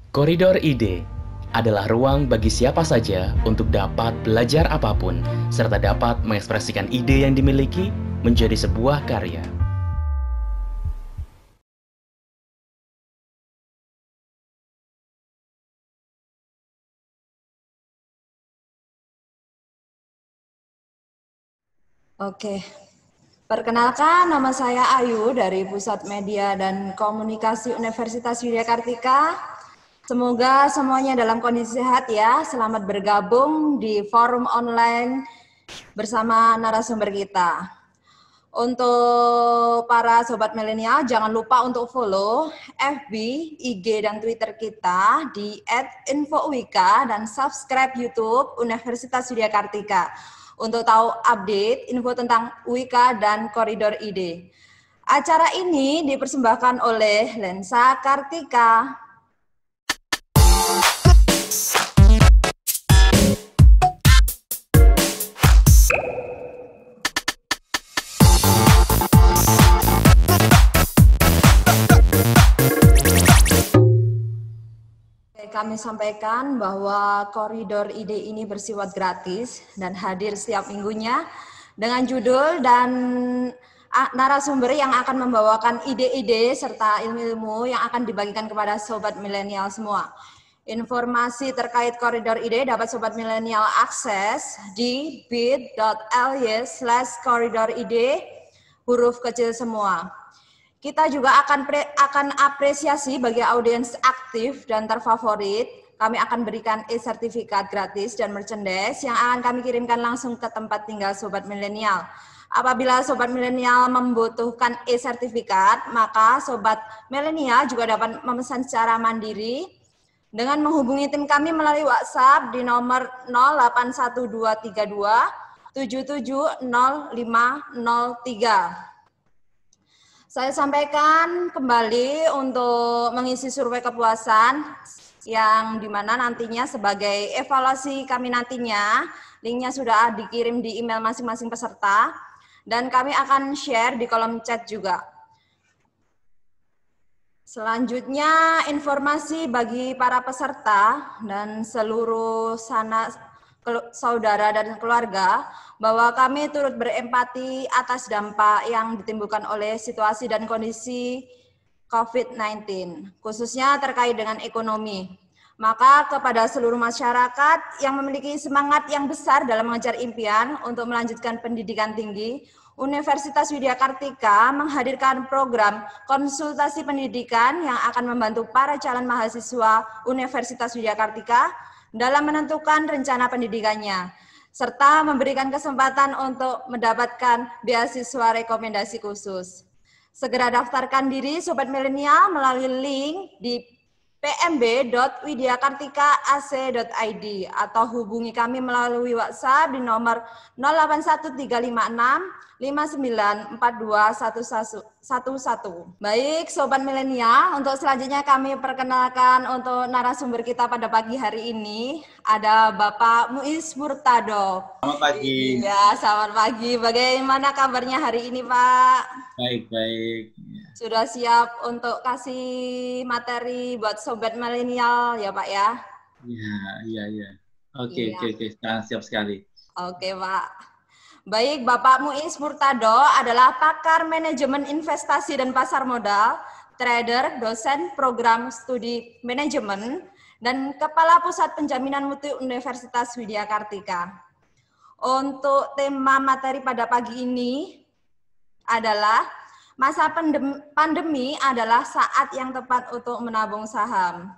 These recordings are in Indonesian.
Koridor Ide adalah ruang bagi siapa saja untuk dapat belajar apapun, serta dapat mengekspresikan ide yang dimiliki menjadi sebuah karya. Oke, perkenalkan nama saya Ayu dari Pusat Media dan Komunikasi Universitas Widya Kartika. Semoga semuanya dalam kondisi sehat ya. Selamat bergabung di forum online bersama narasumber kita. Untuk para sobat milenial, jangan lupa untuk follow FB, IG, dan Twitter kita di @infowika dan subscribe YouTube Universitas Widya Kartika untuk tahu update info tentang Wika dan Koridor Ide. Acara ini dipersembahkan oleh Lensa Kartika. Kami sampaikan bahwa Koridor Ide ini bersifat gratis dan hadir setiap minggunya dengan judul dan narasumber yang akan membawakan ide-ide serta ilmu-ilmu yang akan dibagikan kepada sobat milenial semua. Informasi terkait Koridor Ide dapat sobat milenial akses di bit.ly/koridoride huruf kecil semua. Kita juga akan apresiasi bagi audiens aktif dan terfavorit. Kami akan berikan e-sertifikat gratis dan merchandise yang akan kami kirimkan langsung ke tempat tinggal sobat milenial. Apabila sobat milenial membutuhkan e-sertifikat, maka sobat milenial juga dapat memesan secara mandiri dengan menghubungi tim kami melalui WhatsApp di nomor 081232 770503. Saya sampaikan kembali untuk mengisi survei kepuasan yang dimana nantinya sebagai evaluasi kami nantinya, linknya sudah dikirim di email masing-masing peserta dan kami akan share di kolom chat juga. Selanjutnya informasi bagi para peserta dan seluruh saudara dan keluarga bahwa kami turut berempati atas dampak yang ditimbulkan oleh situasi dan kondisi COVID-19, khususnya terkait dengan ekonomi. Maka kepada seluruh masyarakat yang memiliki semangat yang besar dalam mengejar impian untuk melanjutkan pendidikan tinggi, Universitas Widya Kartika menghadirkan program konsultasi pendidikan yang akan membantu para calon mahasiswa Universitas Widya Kartika dalam menentukan rencana pendidikannya, serta memberikan kesempatan untuk mendapatkan beasiswa rekomendasi khusus. Segera daftarkan diri Sobat Milenial melalui link di pmb.widyakartika.ac.id atau hubungi kami melalui WhatsApp di nomor 081356594211. Baik, Sobat Milenial, untuk selanjutnya kami perkenalkan untuk narasumber kita pada pagi hari ini ada Bapak Muiz Murtado. Selamat pagi. Ya, selamat pagi. Bagaimana kabarnya hari ini, Pak? Baik. Sudah siap untuk kasih materi buat Sobat Milenial ya, Pak ya? Iya. Oke, sekarang siap sekali. Oke, Pak. Baik, Bapak Muiz Murtado adalah pakar manajemen investasi dan pasar modal, trader, dosen program studi manajemen, dan Kepala Pusat Penjaminan Mutu Universitas Widya Kartika. Untuk tema materi pada pagi ini adalah masa pandemi adalah saat yang tepat untuk menabung saham.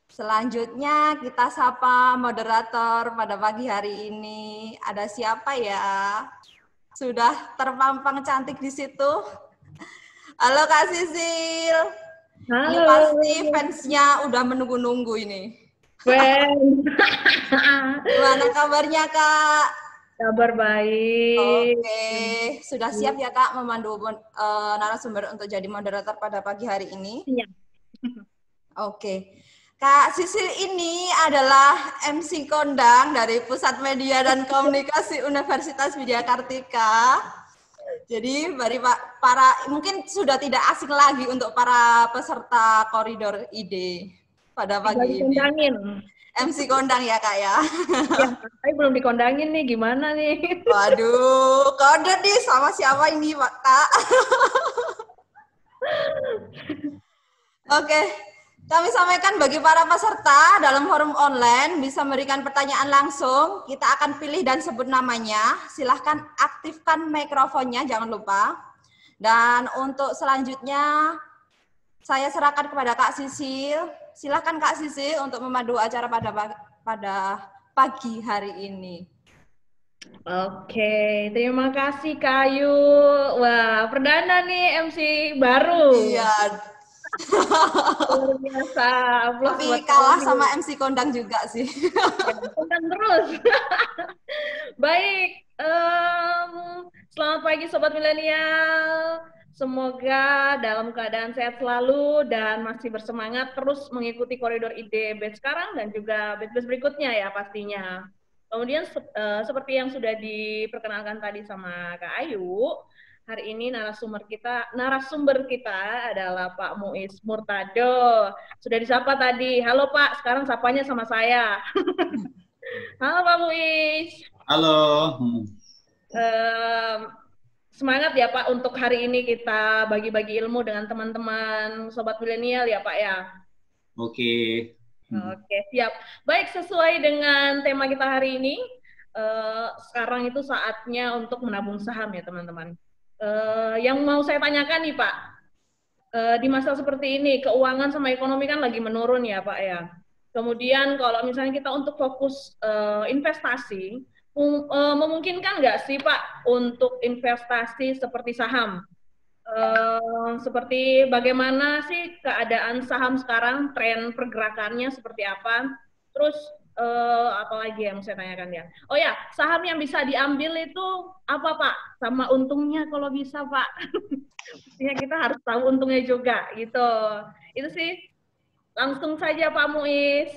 Selanjutnya kita sapa moderator pada pagi hari ini. Ada siapa ya? Sudah terpampang cantik di situ. Halo Kak Sisil. Halo. Ini pasti fansnya udah menunggu-nunggu ini. Gimana kabarnya Kak? Kabar baik. Oke, sudah siap ya Kak memandu narasumber untuk jadi moderator pada pagi hari ini? Iya. Oke, Kak Sisil ini adalah MC kondang dari Pusat Media dan Komunikasi Universitas Widya Kartika. Jadi para mungkin sudah tidak asing lagi untuk para peserta Koridor Ide. pada pagi ini. Kondangin. MC kondang ya Kak ya. Ya, tapi belum dikondangin nih, gimana nih? Waduh, kode nih sama siapa ini Pak Kak? Oke, kami sampaikan bagi para peserta dalam forum online bisa memberikan pertanyaan langsung. Kita akan pilih dan sebut namanya. Silahkan aktifkan mikrofonnya, jangan lupa. Dan untuk selanjutnya, saya serahkan kepada Kak Sisil. Silahkan Kak Sisil untuk memandu acara pada pagi hari ini. Oke, terima kasih Kak Ayu. Wah, perdana nih MC baru. Iya. Luar biasa. Tapi kalah sama MC kondang juga sih. Kondang terus. Baik, selamat pagi Sobat Milenial. Semoga dalam keadaan sehat selalu dan masih bersemangat terus mengikuti koridor ide batch sekarang dan juga batch berikutnya ya pastinya. Kemudian seperti yang sudah diperkenalkan tadi sama Kak Ayu, hari ini narasumber kita adalah Pak Muiz Murtado. Sudah disapa tadi. Halo Pak, sekarang sapanya sama saya. Halo Pak Muiz. Halo. Semangat ya Pak untuk hari ini kita bagi-bagi ilmu dengan teman-teman Sobat Milenial ya Pak ya. Oke. Oke, siap. Baik, sesuai dengan tema kita hari ini, sekarang itu saatnya untuk menabung saham ya teman-teman. Yang mau saya tanyakan nih Pak, di masa seperti ini, keuangan sama ekonomi kan lagi menurun ya Pak ya. Kemudian kalau misalnya kita untuk fokus investasi, memungkinkan nggak sih Pak untuk investasi seperti saham? Seperti bagaimana sih keadaan saham sekarang, tren pergerakannya seperti apa? Terus apa lagi yang saya tanyakan ya? Oh ya, saham yang bisa diambil itu apa Pak? Sama untungnya kalau bisa Pak. Pastinya kita harus tahu untungnya juga gitu. Itu sih. Langsung saja Pak Muiz.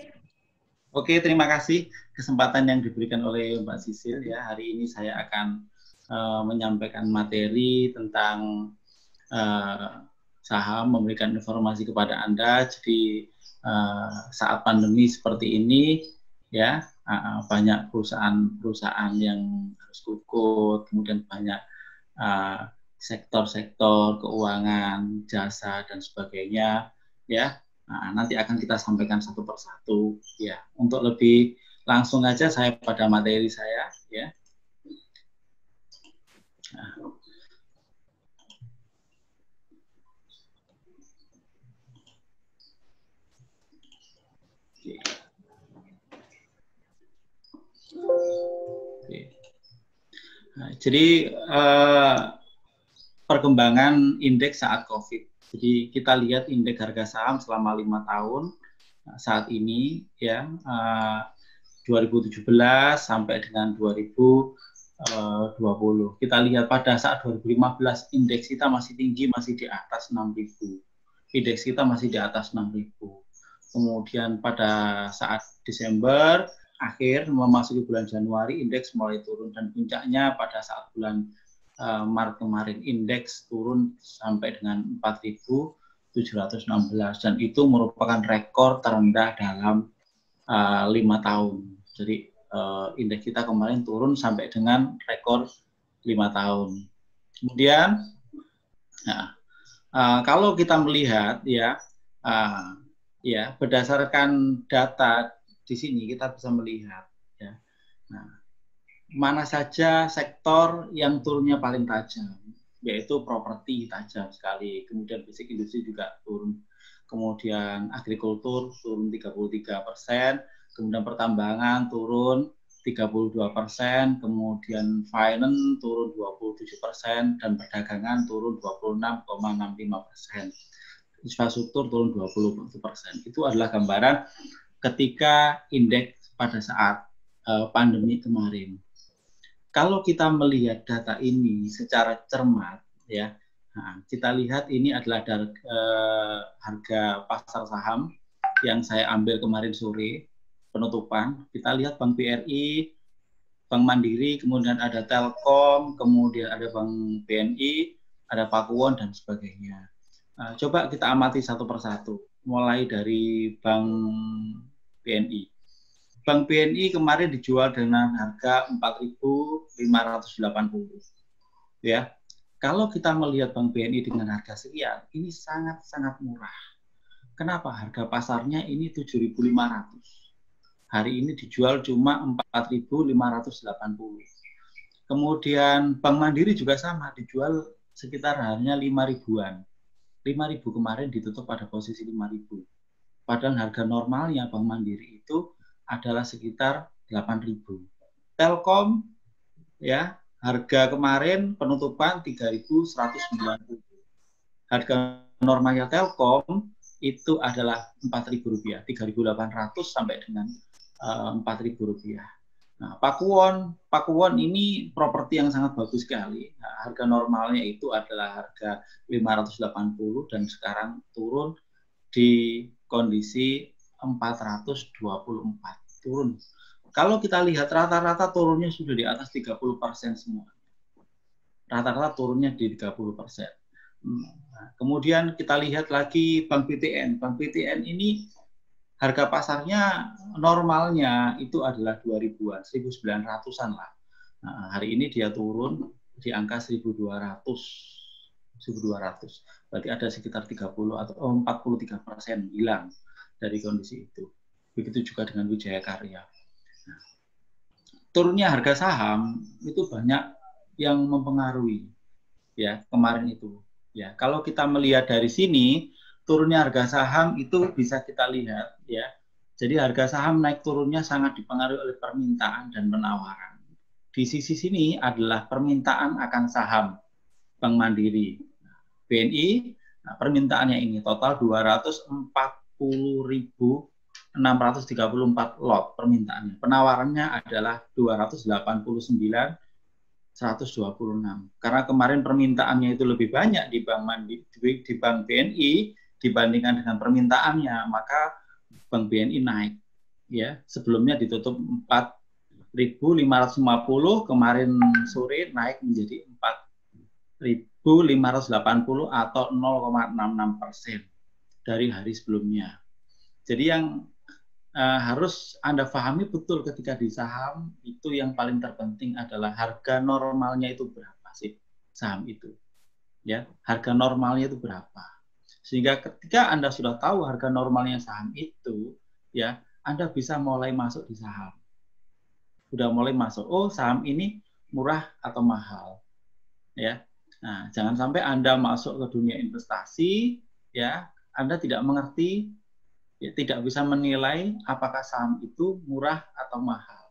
Oke, terima kasih kesempatan yang diberikan oleh Mbak Sisil ya. Hari ini saya akan menyampaikan materi tentang saham, memberikan informasi kepada Anda. Jadi saat pandemi seperti ini ya, banyak perusahaan-perusahaan yang harus tutup, kemudian banyak sektor-sektor keuangan, jasa dan sebagainya ya. Nanti akan kita sampaikan satu persatu ya. Untuk lebih langsung aja saya pada materi saya ya. Jadi perkembangan indeks saat COVID. Jadi kita lihat indeks harga saham selama 5 tahun saat ini ya 2017 sampai dengan 2020. Kita lihat pada saat 2015 indeks kita masih tinggi, masih di atas 6.000. Indeks kita masih di atas 6.000. Kemudian pada saat Desember akhir memasuki bulan Januari indeks mulai turun dan puncaknya pada saat bulan Maret kemarin indeks turun sampai dengan 4.716 dan itu merupakan rekor terendah dalam 5 tahun. Jadi indeks kita kemarin turun sampai dengan rekor 5 tahun. Kemudian kalau kita melihat ya berdasarkan data di sini kita bisa melihat ya. Mana saja sektor yang turunnya paling tajam, yaitu properti tajam sekali, kemudian basic industri juga turun, kemudian agrikultur turun 33%, kemudian pertambangan turun 32%, kemudian finance turun 27%, dan perdagangan turun 26,65%. Infrastruktur turun 20%. Itu adalah gambaran ketika indeks pada saat pandemi kemarin. Kalau kita melihat data ini secara cermat, ya, kita lihat ini adalah harga pasar saham yang saya ambil kemarin sore penutupan. Kita lihat Bank BRI, Bank Mandiri, kemudian ada Telkom, kemudian ada Bank BNI, ada Pakuwon dan sebagainya. Coba kita amati satu persatu. mulai dari Bank BNI. Bank BNI kemarin dijual dengan harga 4.580. Ya. Kalau kita melihat Bank BNI dengan harga sekian, ini sangat-sangat murah. Kenapa? Harga pasarnya ini 7.500. Hari ini dijual cuma 4.580. Kemudian Bank Mandiri juga sama, dijual sekitar harganya 5.000-an. 5.000 kemarin ditutup pada posisi 5.000. Padahal harga normalnya Bank Mandiri itu adalah sekitar 8.000. Telkom ya, harga kemarin penutupan 3.190. Harga normalnya Telkom itu adalah Rp4.000, 3.800 sampai dengan Rp4.000. Nah, Pakuwon ini properti yang sangat bagus sekali. Nah, harga normalnya itu adalah harga 580 dan sekarang turun di kondisi 424. Turun. Kalau kita lihat rata-rata turunnya sudah di atas 30% semua. Rata-rata turunnya di 30%. Nah, kemudian kita lihat lagi Bank BTN. Bank BTN ini harga pasarnya normalnya itu adalah 2.000-an, 1.900-an lah. Nah, hari ini dia turun di angka 1.200. Berarti ada sekitar 30 atau 43% hilang dari kondisi itu. Begitu juga dengan Wijaya Karya. Nah, turunnya harga saham itu banyak yang mempengaruhi ya kemarin itu. Ya, kalau kita melihat dari sini, turunnya harga saham itu bisa kita lihat ya. Jadi harga saham naik turunnya sangat dipengaruhi oleh permintaan dan penawaran. Di sisi sini adalah permintaan akan saham Bank Mandiri. BNI, nah permintaannya ini total 240.634 lot permintaannya. Penawarannya adalah 289.126. Karena kemarin permintaannya itu lebih banyak di Bank Mandiri, di Bank BNI dibandingkan dengan permintaannya, maka Bank BNI naik. Ya, sebelumnya ditutup 4.550, kemarin sore naik menjadi 4.580 atau 0,66% dari hari sebelumnya. Jadi yang harus Anda pahami betul ketika di saham itu yang paling terpenting adalah harga normalnya itu berapa sih saham itu. Ya, harga normalnya itu berapa. Sehingga ketika Anda sudah tahu harga normalnya saham itu, ya, Anda bisa mulai masuk di saham. Sudah mulai masuk, oh saham ini murah atau mahal. Ya. Nah, jangan sampai Anda masuk ke dunia investasi, ya, Anda tidak mengerti, ya, tidak bisa menilai apakah saham itu murah atau mahal.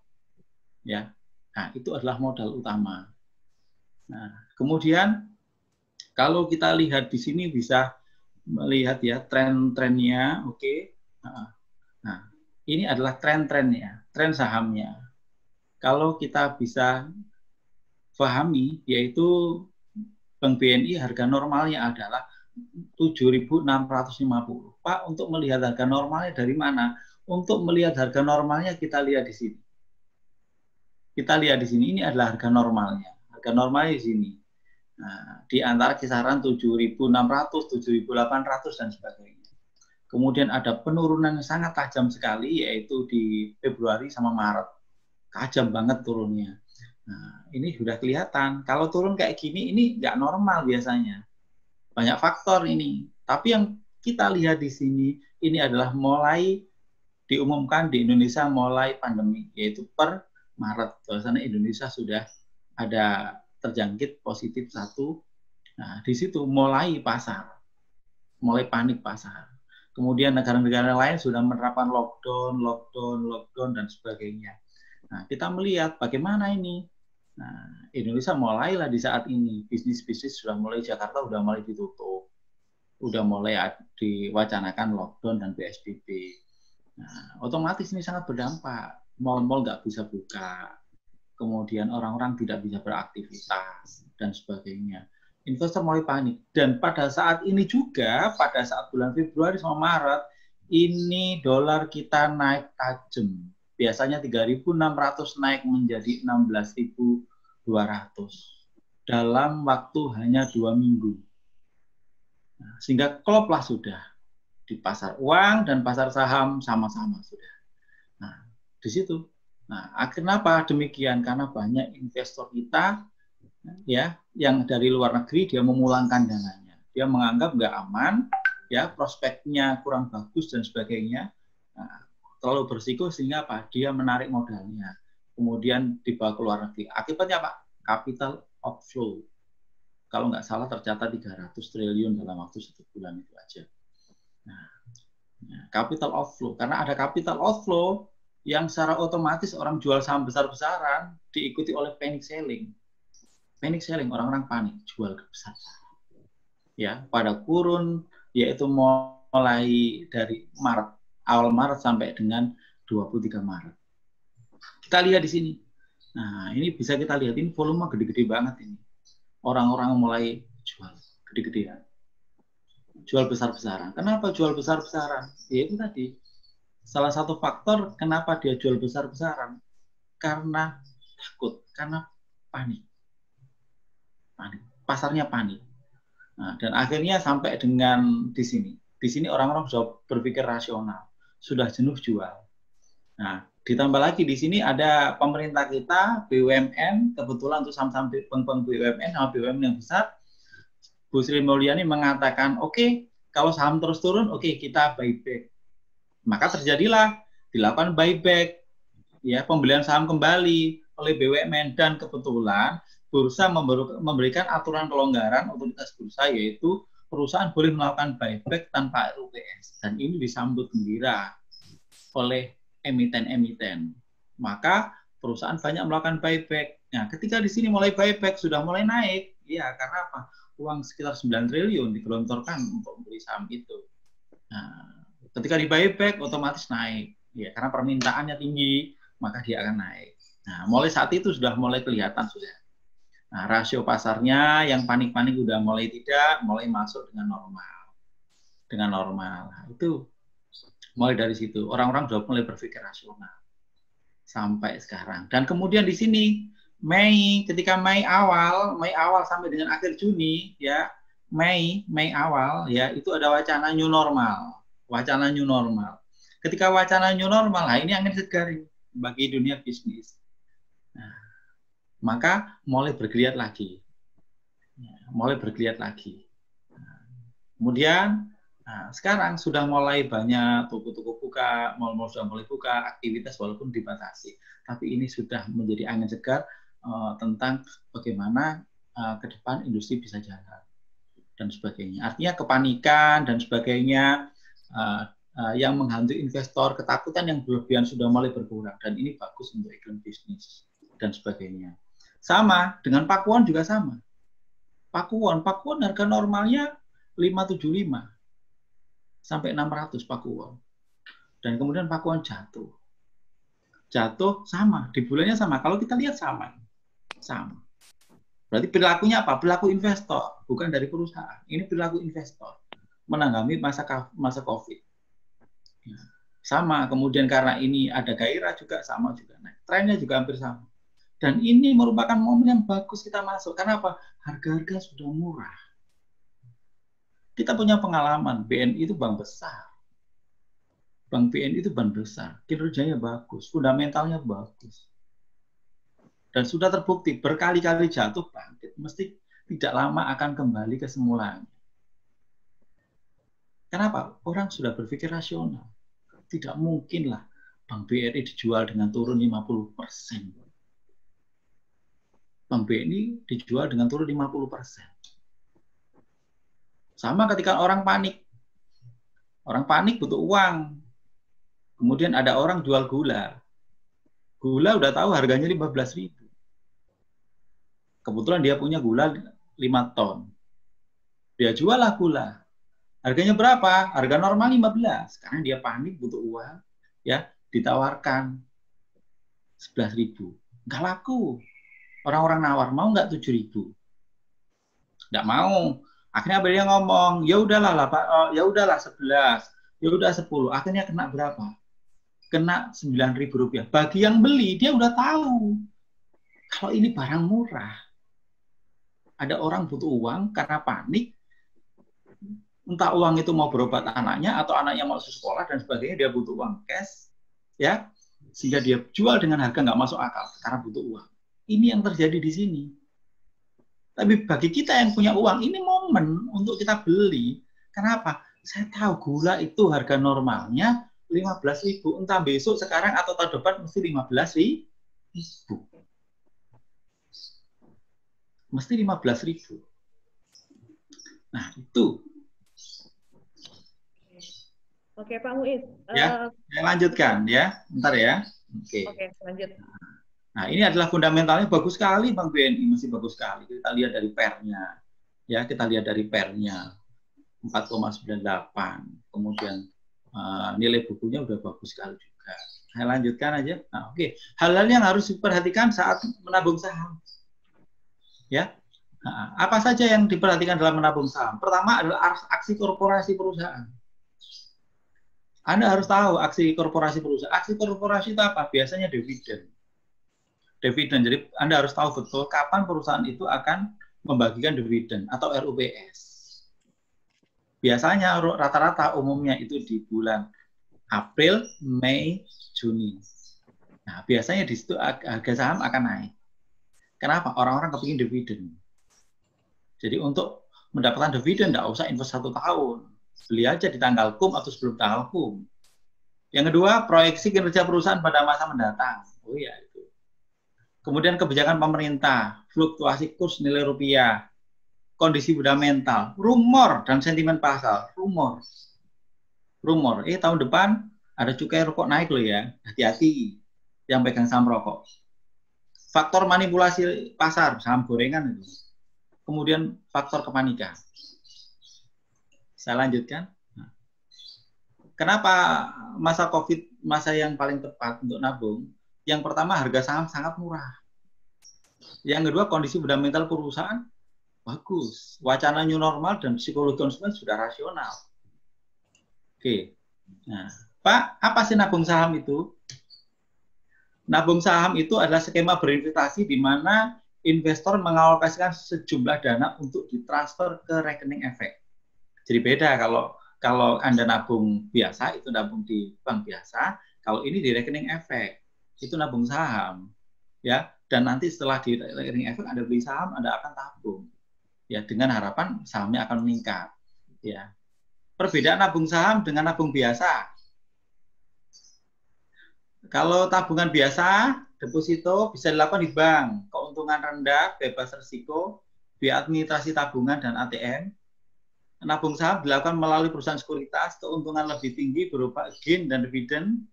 Ya. Nah, itu adalah modal utama. Nah, kemudian kalau kita lihat di sini bisa melihat ya tren-trennya, oke. Nah, ini adalah tren-trennya, tren sahamnya. Kalau kita bisa pahami, yaitu Bank BNI harga normalnya adalah 7.650. Pak, untuk melihat harga normalnya dari mana? Untuk melihat harga normalnya kita lihat di sini. Kita lihat di sini, ini adalah harga normalnya. Harga normalnya di sini. Nah, di antara kisaran 7.600, 7.800 dan sebagainya. Kemudian ada penurunan yang sangat tajam sekali, yaitu di Februari sama Maret. Tajam banget turunnya. Nah, ini sudah kelihatan. Kalau turun kayak gini, ini nggak normal biasanya. Banyak faktor ini. Tapi yang kita lihat di sini, ini adalah mulai diumumkan di Indonesia mulai pandemi, yaitu per Maret. Bahwasanya Indonesia sudah ada terjangkit positif 1. Nah, di situ mulai pasar, mulai panik pasar. Kemudian negara-negara lain sudah menerapkan lockdown dan sebagainya. Nah, kita melihat bagaimana ini. Nah, Indonesia mulailah di saat ini bisnis-bisnis sudah mulai, Jakarta sudah mulai ditutup, sudah mulai diwacanakan lockdown dan PSBB. Nah, otomatis ini sangat berdampak. Mal-mal nggak bisa buka. Kemudian orang-orang tidak bisa beraktivitas dan sebagainya. Investor mulai panik. Dan pada saat ini juga, pada saat bulan Februari sama Maret, ini dolar kita naik tajam. Biasanya 3.600 naik menjadi 16.200 dalam waktu hanya 2 minggu. Nah, sehingga klop lah sudah Di pasar uang dan pasar saham sama-sama sudah. Nah, di situ. Nah, kenapa demikian? Karena banyak investor kita ya yang dari luar negeri dia memulangkan dananya. Dia menganggap nggak aman, ya prospeknya kurang bagus dan sebagainya. Nah, terlalu berisiko sehingga apa? Dia menarik modalnya. Kemudian dibawa ke luar negeri. Akibatnya apa? Capital outflow. Kalau nggak salah tercatat 300 triliun dalam waktu 1 bulan itu aja. Nah, capital outflow. Karena ada capital outflow yang secara otomatis orang jual saham besar-besaran diikuti oleh panic selling. Panic selling, orang-orang panik jual besar. Ya, pada kurun yaitu mulai dari Maret, awal Maret sampai dengan 23 Maret. Kita lihat di sini. Nah, ini bisa kita lihat, ini volume gede-gede banget ini. Orang-orang mulai jual gede-gedean. Jual besar-besaran. Kenapa jual besar-besaran? Ya itu tadi. Salah satu faktor kenapa dia jual besar-besaran. Karena takut, karena panik. Pasarnya panik. Nah, dan akhirnya sampai dengan di sini. Di sini orang-orang sudah berpikir rasional. Sudah jenuh jual. Nah, ditambah lagi di sini ada pemerintah kita, BUMN, kebetulan untuk saham-saham bank BUMN sama BUMN yang besar, Bu Sri Mulyani mengatakan, oke, kalau saham terus turun, oke, kita buyback. Maka terjadilah dilakukan buyback, ya pembelian saham kembali oleh BUMN, dan kebetulan bursa memberikan aturan kelonggaran otoritas bursa, yaitu perusahaan boleh melakukan buyback tanpa RUPS, dan ini disambut gembira oleh emiten-emiten. Maka perusahaan banyak melakukan buyback. Nah, ketika di sini mulai buyback sudah mulai naik, ya karena apa? Uang sekitar 9 triliun digelontorkan untuk membeli saham itu. Nah, ketika di buyback otomatis naik, ya karena permintaannya tinggi, maka dia akan naik. Nah, mulai saat itu sudah mulai kelihatan sudah. Nah, rasio pasarnya yang panik-panik udah mulai tidak, mulai masuk dengan normal. Dengan normal. Nah, itu mulai dari situ. Orang-orang sudah mulai berpikir rasional. Sampai sekarang. Dan kemudian di sini, ketika Mei awal sampai dengan akhir Juni, ya, Mei awal, ya, itu ada wacana new normal. Wacana new normal. Ketika wacana new normal, nah ini angin segar bagi dunia bisnis. Nah, maka mulai bergeliat lagi. Nah, kemudian sekarang sudah mulai banyak toko-toko buka, mal-mal sudah mulai buka, aktivitas walaupun dibatasi. Tapi ini sudah menjadi angin segar tentang bagaimana ke depan industri bisa jalan dan sebagainya. Artinya kepanikan dan sebagainya yang menghantui investor, ketakutan yang berlebihan sudah mulai berkurang, dan ini bagus untuk iklim bisnis dan sebagainya. Sama dengan Pakuwon juga sama. Pakuwon harga normalnya 575 sampai 600 Pakuwon. Dan kemudian Pakuwon jatuh sama, di bulannya sama. Kalau kita lihat sama. Berarti perilakunya apa? Perilaku investor, bukan dari perusahaan. Ini perilaku investor menanggapi masa COVID. Sama, kemudian karena ini ada gairah juga sama juga. Nah, trennya juga hampir sama. Dan ini merupakan momen yang bagus kita masuk. Karena apa? Harga-harga sudah murah. Kita punya pengalaman, BNI itu bank besar. Bank BNI itu bank besar. Kinerjanya bagus, fundamentalnya bagus. Dan sudah terbukti berkali-kali jatuh bangkit, mesti tidak lama akan kembali ke semulanya. Kenapa? Orang sudah berpikir rasional. Tidak mungkinlah Bank BRI dijual dengan turun 50%. Bank BNI dijual dengan turun 50%. Sama ketika orang panik. Orang panik butuh uang. Kemudian ada orang jual gula. Gula udah tahu harganya 15.000. Kebetulan dia punya gula 5 ton. Dia jual lah gula. Harganya berapa? Harga normal 15. Karena dia panik butuh uang, ya, ditawarkan 11.000. Nggak laku. Orang-orang nawar, mau nggak 7.000? Nggak mau. Akhirnya dia ngomong, ya udahlah 11, ya udah 10. Akhirnya kena berapa? Kena 9.000 rupiah. Bagi yang beli, dia udah tahu kalau ini barang murah. Ada orang butuh uang karena panik, Entah uang itu mau berobat anaknya atau anaknya mau sekolah dan sebagainya, dia butuh uang cash, ya, sehingga dia jual dengan harga nggak masuk akal karena butuh uang. Ini yang terjadi di sini. Tapi bagi kita yang punya uang, ini momen untuk kita beli. Kenapa? Saya tahu gula itu harga normalnya 15.000, entah besok, sekarang atau tahun depan mesti 15.000. Mesti 15.000. Nah, itu. Oke, Pak Muiz. Ya, saya lanjutkan ya. Bentar ya. Oke, lanjut. Nah, ini adalah fundamentalnya bagus sekali, Bang BNI, masih bagus sekali. Kita lihat dari pernya. Ya, kita lihat dari pernya. 4,98. Kemudian nilai bukunya udah bagus sekali juga. Saya lanjutkan aja. Nah, oke. Hal-hal yang harus diperhatikan saat menabung saham. Ya. Nah, apa saja yang diperhatikan dalam menabung saham? Pertama adalah aksi korporasi perusahaan. Anda harus tahu aksi korporasi perusahaan. Aksi korporasi itu apa? Biasanya dividen. Dividen. Jadi Anda harus tahu betul kapan perusahaan itu akan membagikan dividen atau RUPS. Biasanya rata-rata umumnya itu di bulan April, Mei, Juni. Nah, biasanya di situ harga saham akan naik. Kenapa? Orang-orang kepingin dividen. Jadi untuk mendapatkan dividen tidak usah invest 1 tahun. Beli aja di tanggal kum atau sebelum tanggal kum. Yang kedua, proyeksi kinerja perusahaan pada masa mendatang. Oh iya itu. Kemudian kebijakan pemerintah, fluktuasi kurs nilai rupiah, kondisi fundamental, rumor dan sentimen pasar. Rumor. Tahun depan ada cukai rokok naik loh ya. Hati-hati yang pegang saham rokok. Faktor manipulasi pasar, saham gorengan itu. Kemudian faktor kepanikan. Saya lanjutkan. Kenapa masa COVID masa yang paling tepat untuk nabung? Yang pertama, harga saham sangat murah. Yang kedua, kondisi fundamental perusahaan bagus. Wacana new normal dan psikologi konsumen sudah rasional. Oke. Nah, Pak, apa sih nabung saham itu? Nabung saham itu adalah skema berinvestasi di mana investor mengalokasikan sejumlah dana untuk ditransfer ke rekening efek. Jadi beda kalau Anda nabung biasa, itu nabung di bank biasa. Kalau ini di rekening efek, itu nabung saham. Ya, dan nanti setelah di rekening efek Anda beli saham, Anda akan tabung. Ya, dengan harapan sahamnya akan meningkat. Ya. Perbedaan nabung saham dengan nabung biasa. Kalau tabungan biasa, deposito bisa dilakukan di bank. Keuntungan rendah, bebas risiko, biaya administrasi tabungan dan ATM. Nabung saham dilakukan melalui perusahaan sekuritas, keuntungan lebih tinggi berupa gain dan dividen,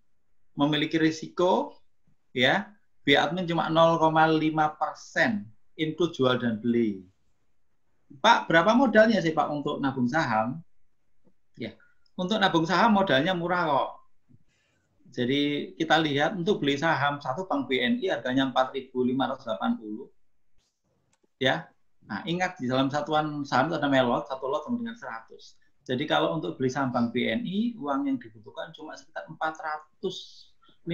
memiliki risiko, ya, biaya admin cuma 0,5%, include jual dan beli. Pak, berapa modalnya sih Pak untuk nabung saham? Ya, untuk nabung saham modalnya murah kok. Jadi kita lihat untuk beli saham satu bank BNI harganya 4.580, ya. Nah, ingat di dalam satuan saham itu ada melot, satu lot sama dengan 100. Jadi kalau untuk beli saham bank BNI, uang yang dibutuhkan cuma sekitar 458.000.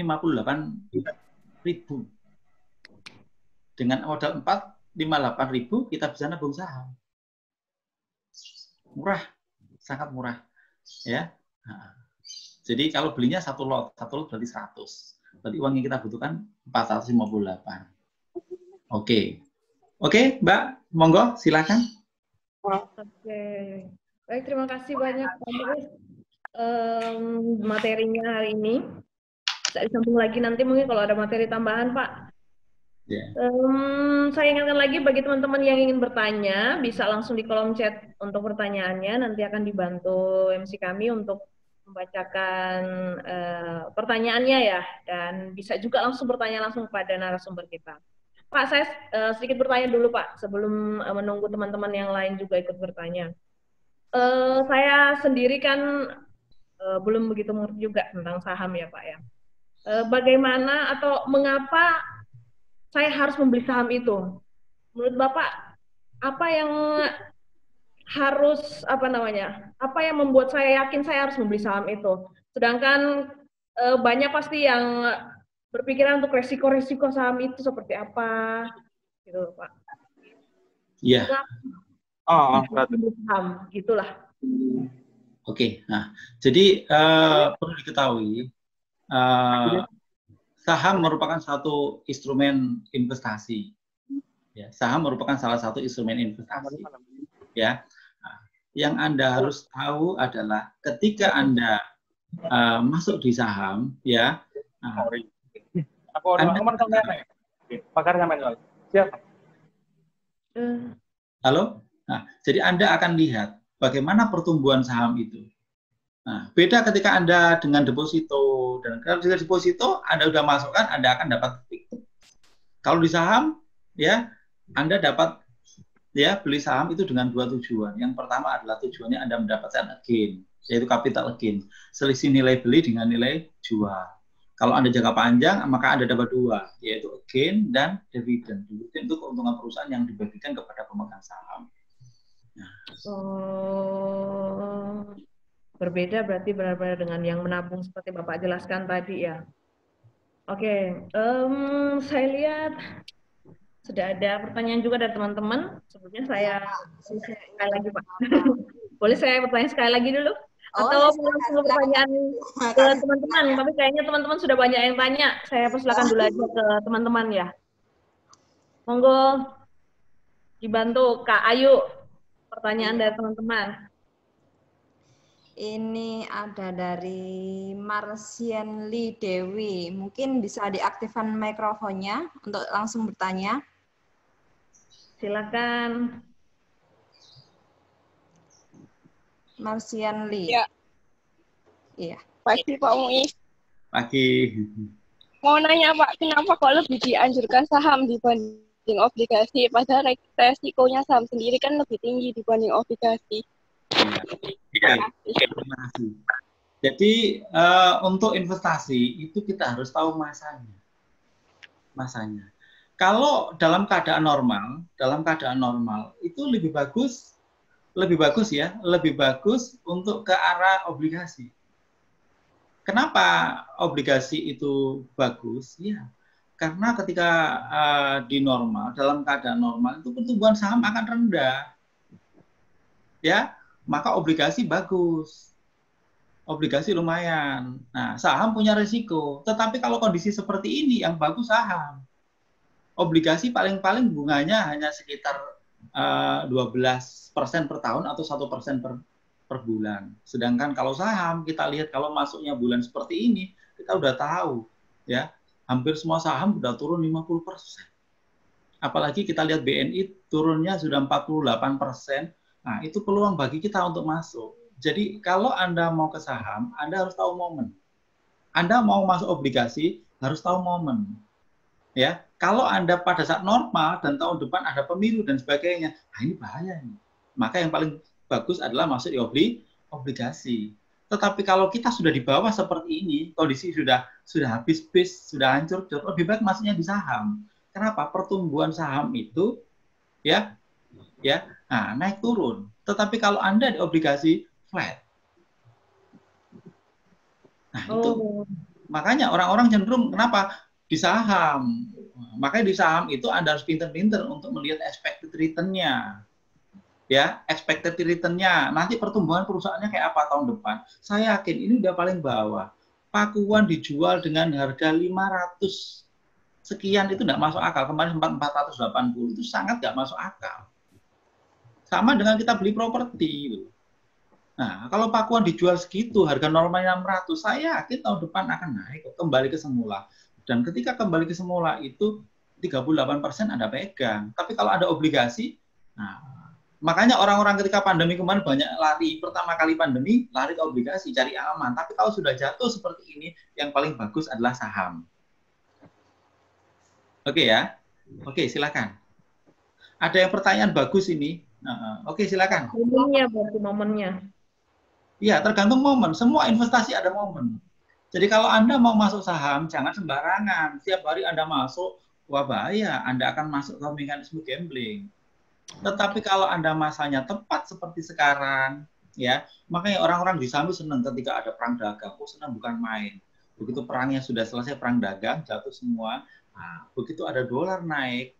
Dengan modal 458.000 kita bisa nabung saham. Murah, sangat murah, ya. Nah, jadi kalau belinya satu lot berarti 100. Berarti uang yang kita butuhkan 458. Oke, Mbak, monggo silakan. Oke, baik, terima kasih banyak Pak Muiz materinya hari ini. Bisa disambung lagi nanti mungkin kalau ada materi tambahan, Pak. Yeah. Saya ingatkan lagi bagi teman-teman yang ingin bertanya, bisa langsung di kolom chat untuk pertanyaannya. Nanti akan dibantu MC kami untuk membacakan pertanyaannya ya, dan bisa juga langsung bertanya langsung kepada narasumber kita. Pak, saya sedikit bertanya dulu Pak, sebelum menunggu teman-teman yang lain juga ikut bertanya. Saya sendiri kan belum begitu mengerti juga tentang saham ya Pak ya. Bagaimana atau mengapa saya harus membeli saham itu? Menurut Bapak, apa yang harus, apa yang membuat saya yakin saya harus membeli saham itu? Sedangkan banyak pasti yang berpikiran untuk resiko-resiko saham itu seperti apa, gitu Pak. Iya. Saham, gitulah. Oke, nah, jadi perlu diketahui saham merupakan satu instrumen investasi. Ya, saham merupakan salah satu instrumen investasi. Ya, nah, yang Anda harus tahu adalah ketika Anda masuk di saham, ya. Halo. Nah, jadi Anda akan lihat bagaimana pertumbuhan saham itu. Nah, beda ketika Anda dengan deposito. Dan kalau dengan deposito, Anda sudah masukkan, Anda akan dapat. Kalau di saham, ya, Anda dapat ya beli saham itu dengan dua tujuan. Yang pertama adalah tujuannya Anda mendapatkan gain, yaitu capital gain, selisih nilai beli dengan nilai jual. Kalau Anda jangka panjang, maka Anda dapat dua, yaitu gain dan dividen. Dividen itu keuntungan perusahaan yang dibagikan kepada pemegang saham. Nah. Berbeda berarti benar-benar dengan yang menabung seperti Bapak jelaskan tadi ya. Oke, saya lihat sudah ada pertanyaan juga dari teman-teman. Sebelumnya saya sekali lagi Pak. Boleh saya bertanya sekali lagi dulu? Atau langsung pertanyaan ke teman-teman? Tapi kayaknya teman-teman sudah banyak yang tanya. Saya persilakan dulu aja ke teman-teman ya. Monggo dibantu Kak Ayu. Pertanyaan dari teman-teman. Ini ada dari Marsienli Dewi. Mungkin bisa diaktifkan mikrofonnya untuk langsung bertanya. Silakan. Marsienli. Ya. Iya. Pagi Pak Muiz. Pagi. Mau nanya Pak, kenapa kok lebih dianjurkan saham dibanding obligasi? Padahal resikonya saham sendiri kan lebih tinggi dibanding obligasi. Iya, terima kasih. Jadi untuk investasi itu kita harus tahu masanya. Kalau dalam keadaan normal itu lebih bagus untuk ke arah obligasi. Kenapa obligasi itu bagus? Ya, karena ketika dalam keadaan normal itu pertumbuhan saham akan rendah. Ya, maka obligasi bagus. Obligasi lumayan. Nah, saham punya risiko. Tetapi kalau kondisi seperti ini, yang bagus saham. Obligasi paling-paling bunganya hanya sekitar 12% per tahun atau 1% per bulan. Sedangkan kalau saham, kita lihat kalau masuknya bulan seperti ini, kita udah tahu. Ya, hampir semua saham udah turun 50%. Apalagi kita lihat BNI turunnya sudah 48%. Nah, itu peluang bagi kita untuk masuk. Jadi, kalau Anda mau ke saham, Anda harus tahu momen. Anda mau masuk obligasi, harus tahu momen. Ya, kalau Anda pada saat normal dan tahun depan ada pemilu dan sebagainya, nah ini bahaya nih. Maka yang paling bagus adalah masuk di obligasi. Tetapi kalau kita sudah di bawah seperti ini, kondisi sudah habis-habis, sudah hancur, lebih baik masuknya di saham. Kenapa? Pertumbuhan saham itu ya, nah, naik turun. Tetapi kalau Anda di obligasi flat. Nah, itu makanya orang-orang cenderung kenapa di saham. Makanya di saham itu Anda harus pinter-pinter untuk melihat expected return-nya. Ya, expected return-nya. Nanti pertumbuhan perusahaannya kayak apa tahun depan. Saya yakin ini udah paling bawah. Pakuan dijual dengan harga 500 sekian itu enggak masuk akal. Kemarin sempat 480 itu sangat enggak masuk akal. Sama dengan kita beli properti gitu. Nah, kalau pakuan dijual segitu, harga normalnya 600, saya yakin tahun depan akan naik, kembali ke semula. Dan ketika kembali ke semula itu 38% Anda pegang. Tapi kalau ada obligasi, nah, makanya orang-orang ketika pandemi kemarin banyak lari. Pertama kali pandemi, lari ke obligasi, cari aman. Tapi kalau sudah jatuh seperti ini, yang paling bagus adalah saham. Oke ya? Oke, silakan. Ada yang pertanyaan bagus ini. Oke, silakan. Momennya berarti momennya. Iya, tergantung momen. Semua investasi ada momen. Jadi kalau Anda mau masuk saham, jangan sembarangan. Setiap hari Anda masuk, wah bahaya. Anda akan masuk ke mekanisme gambling. Tetapi kalau Anda masanya tepat seperti sekarang, ya, makanya orang-orang di saham senang ketika ada perang dagang. Oh, senang bukan main. Begitu perangnya sudah selesai, perang dagang, jatuh semua. Nah, begitu ada dolar naik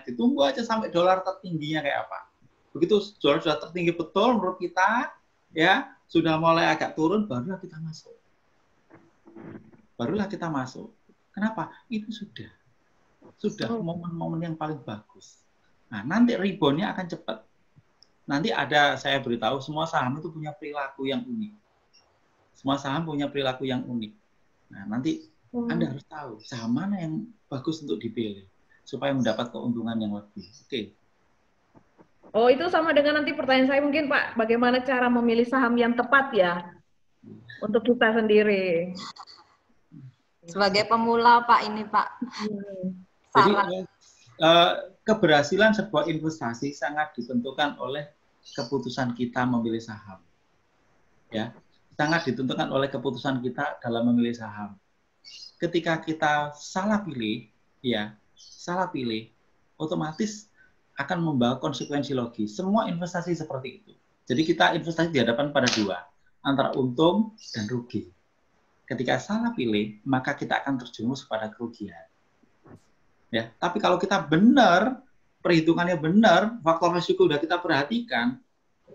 ditunggu aja sampai dolar tertingginya kayak apa. Begitu dolar sudah tertinggi betul menurut kita, ya sudah mulai agak turun, barulah kita masuk. Kenapa? Itu sudah momen-momen yang paling bagus. Nah, nanti reboundnya akan cepat. Nanti saya beritahu, semua saham itu punya perilaku yang unik. Nah, nanti Anda harus tahu saham mana yang bagus untuk dipilih supaya mendapat keuntungan yang lebih. Oke. Oh, itu sama dengan nanti pertanyaan saya mungkin, Pak, bagaimana cara memilih saham yang tepat ya untuk kita sendiri. Sebagai pemula, Pak, ini, Pak. Jadi keberhasilan sebuah investasi sangat ditentukan oleh keputusan kita memilih saham. Ya, sangat ditentukan oleh keputusan kita dalam memilih saham. Ketika kita salah pilih, otomatis akan membawa konsekuensi logis. Semua investasi seperti itu. Jadi kita investasi dihadapkan pada dua, antara untung dan rugi. Ketika salah pilih, maka kita akan terjerumus pada kerugian. Ya, tapi kalau kita benar, perhitungannya benar, faktor risiko sudah kita perhatikan,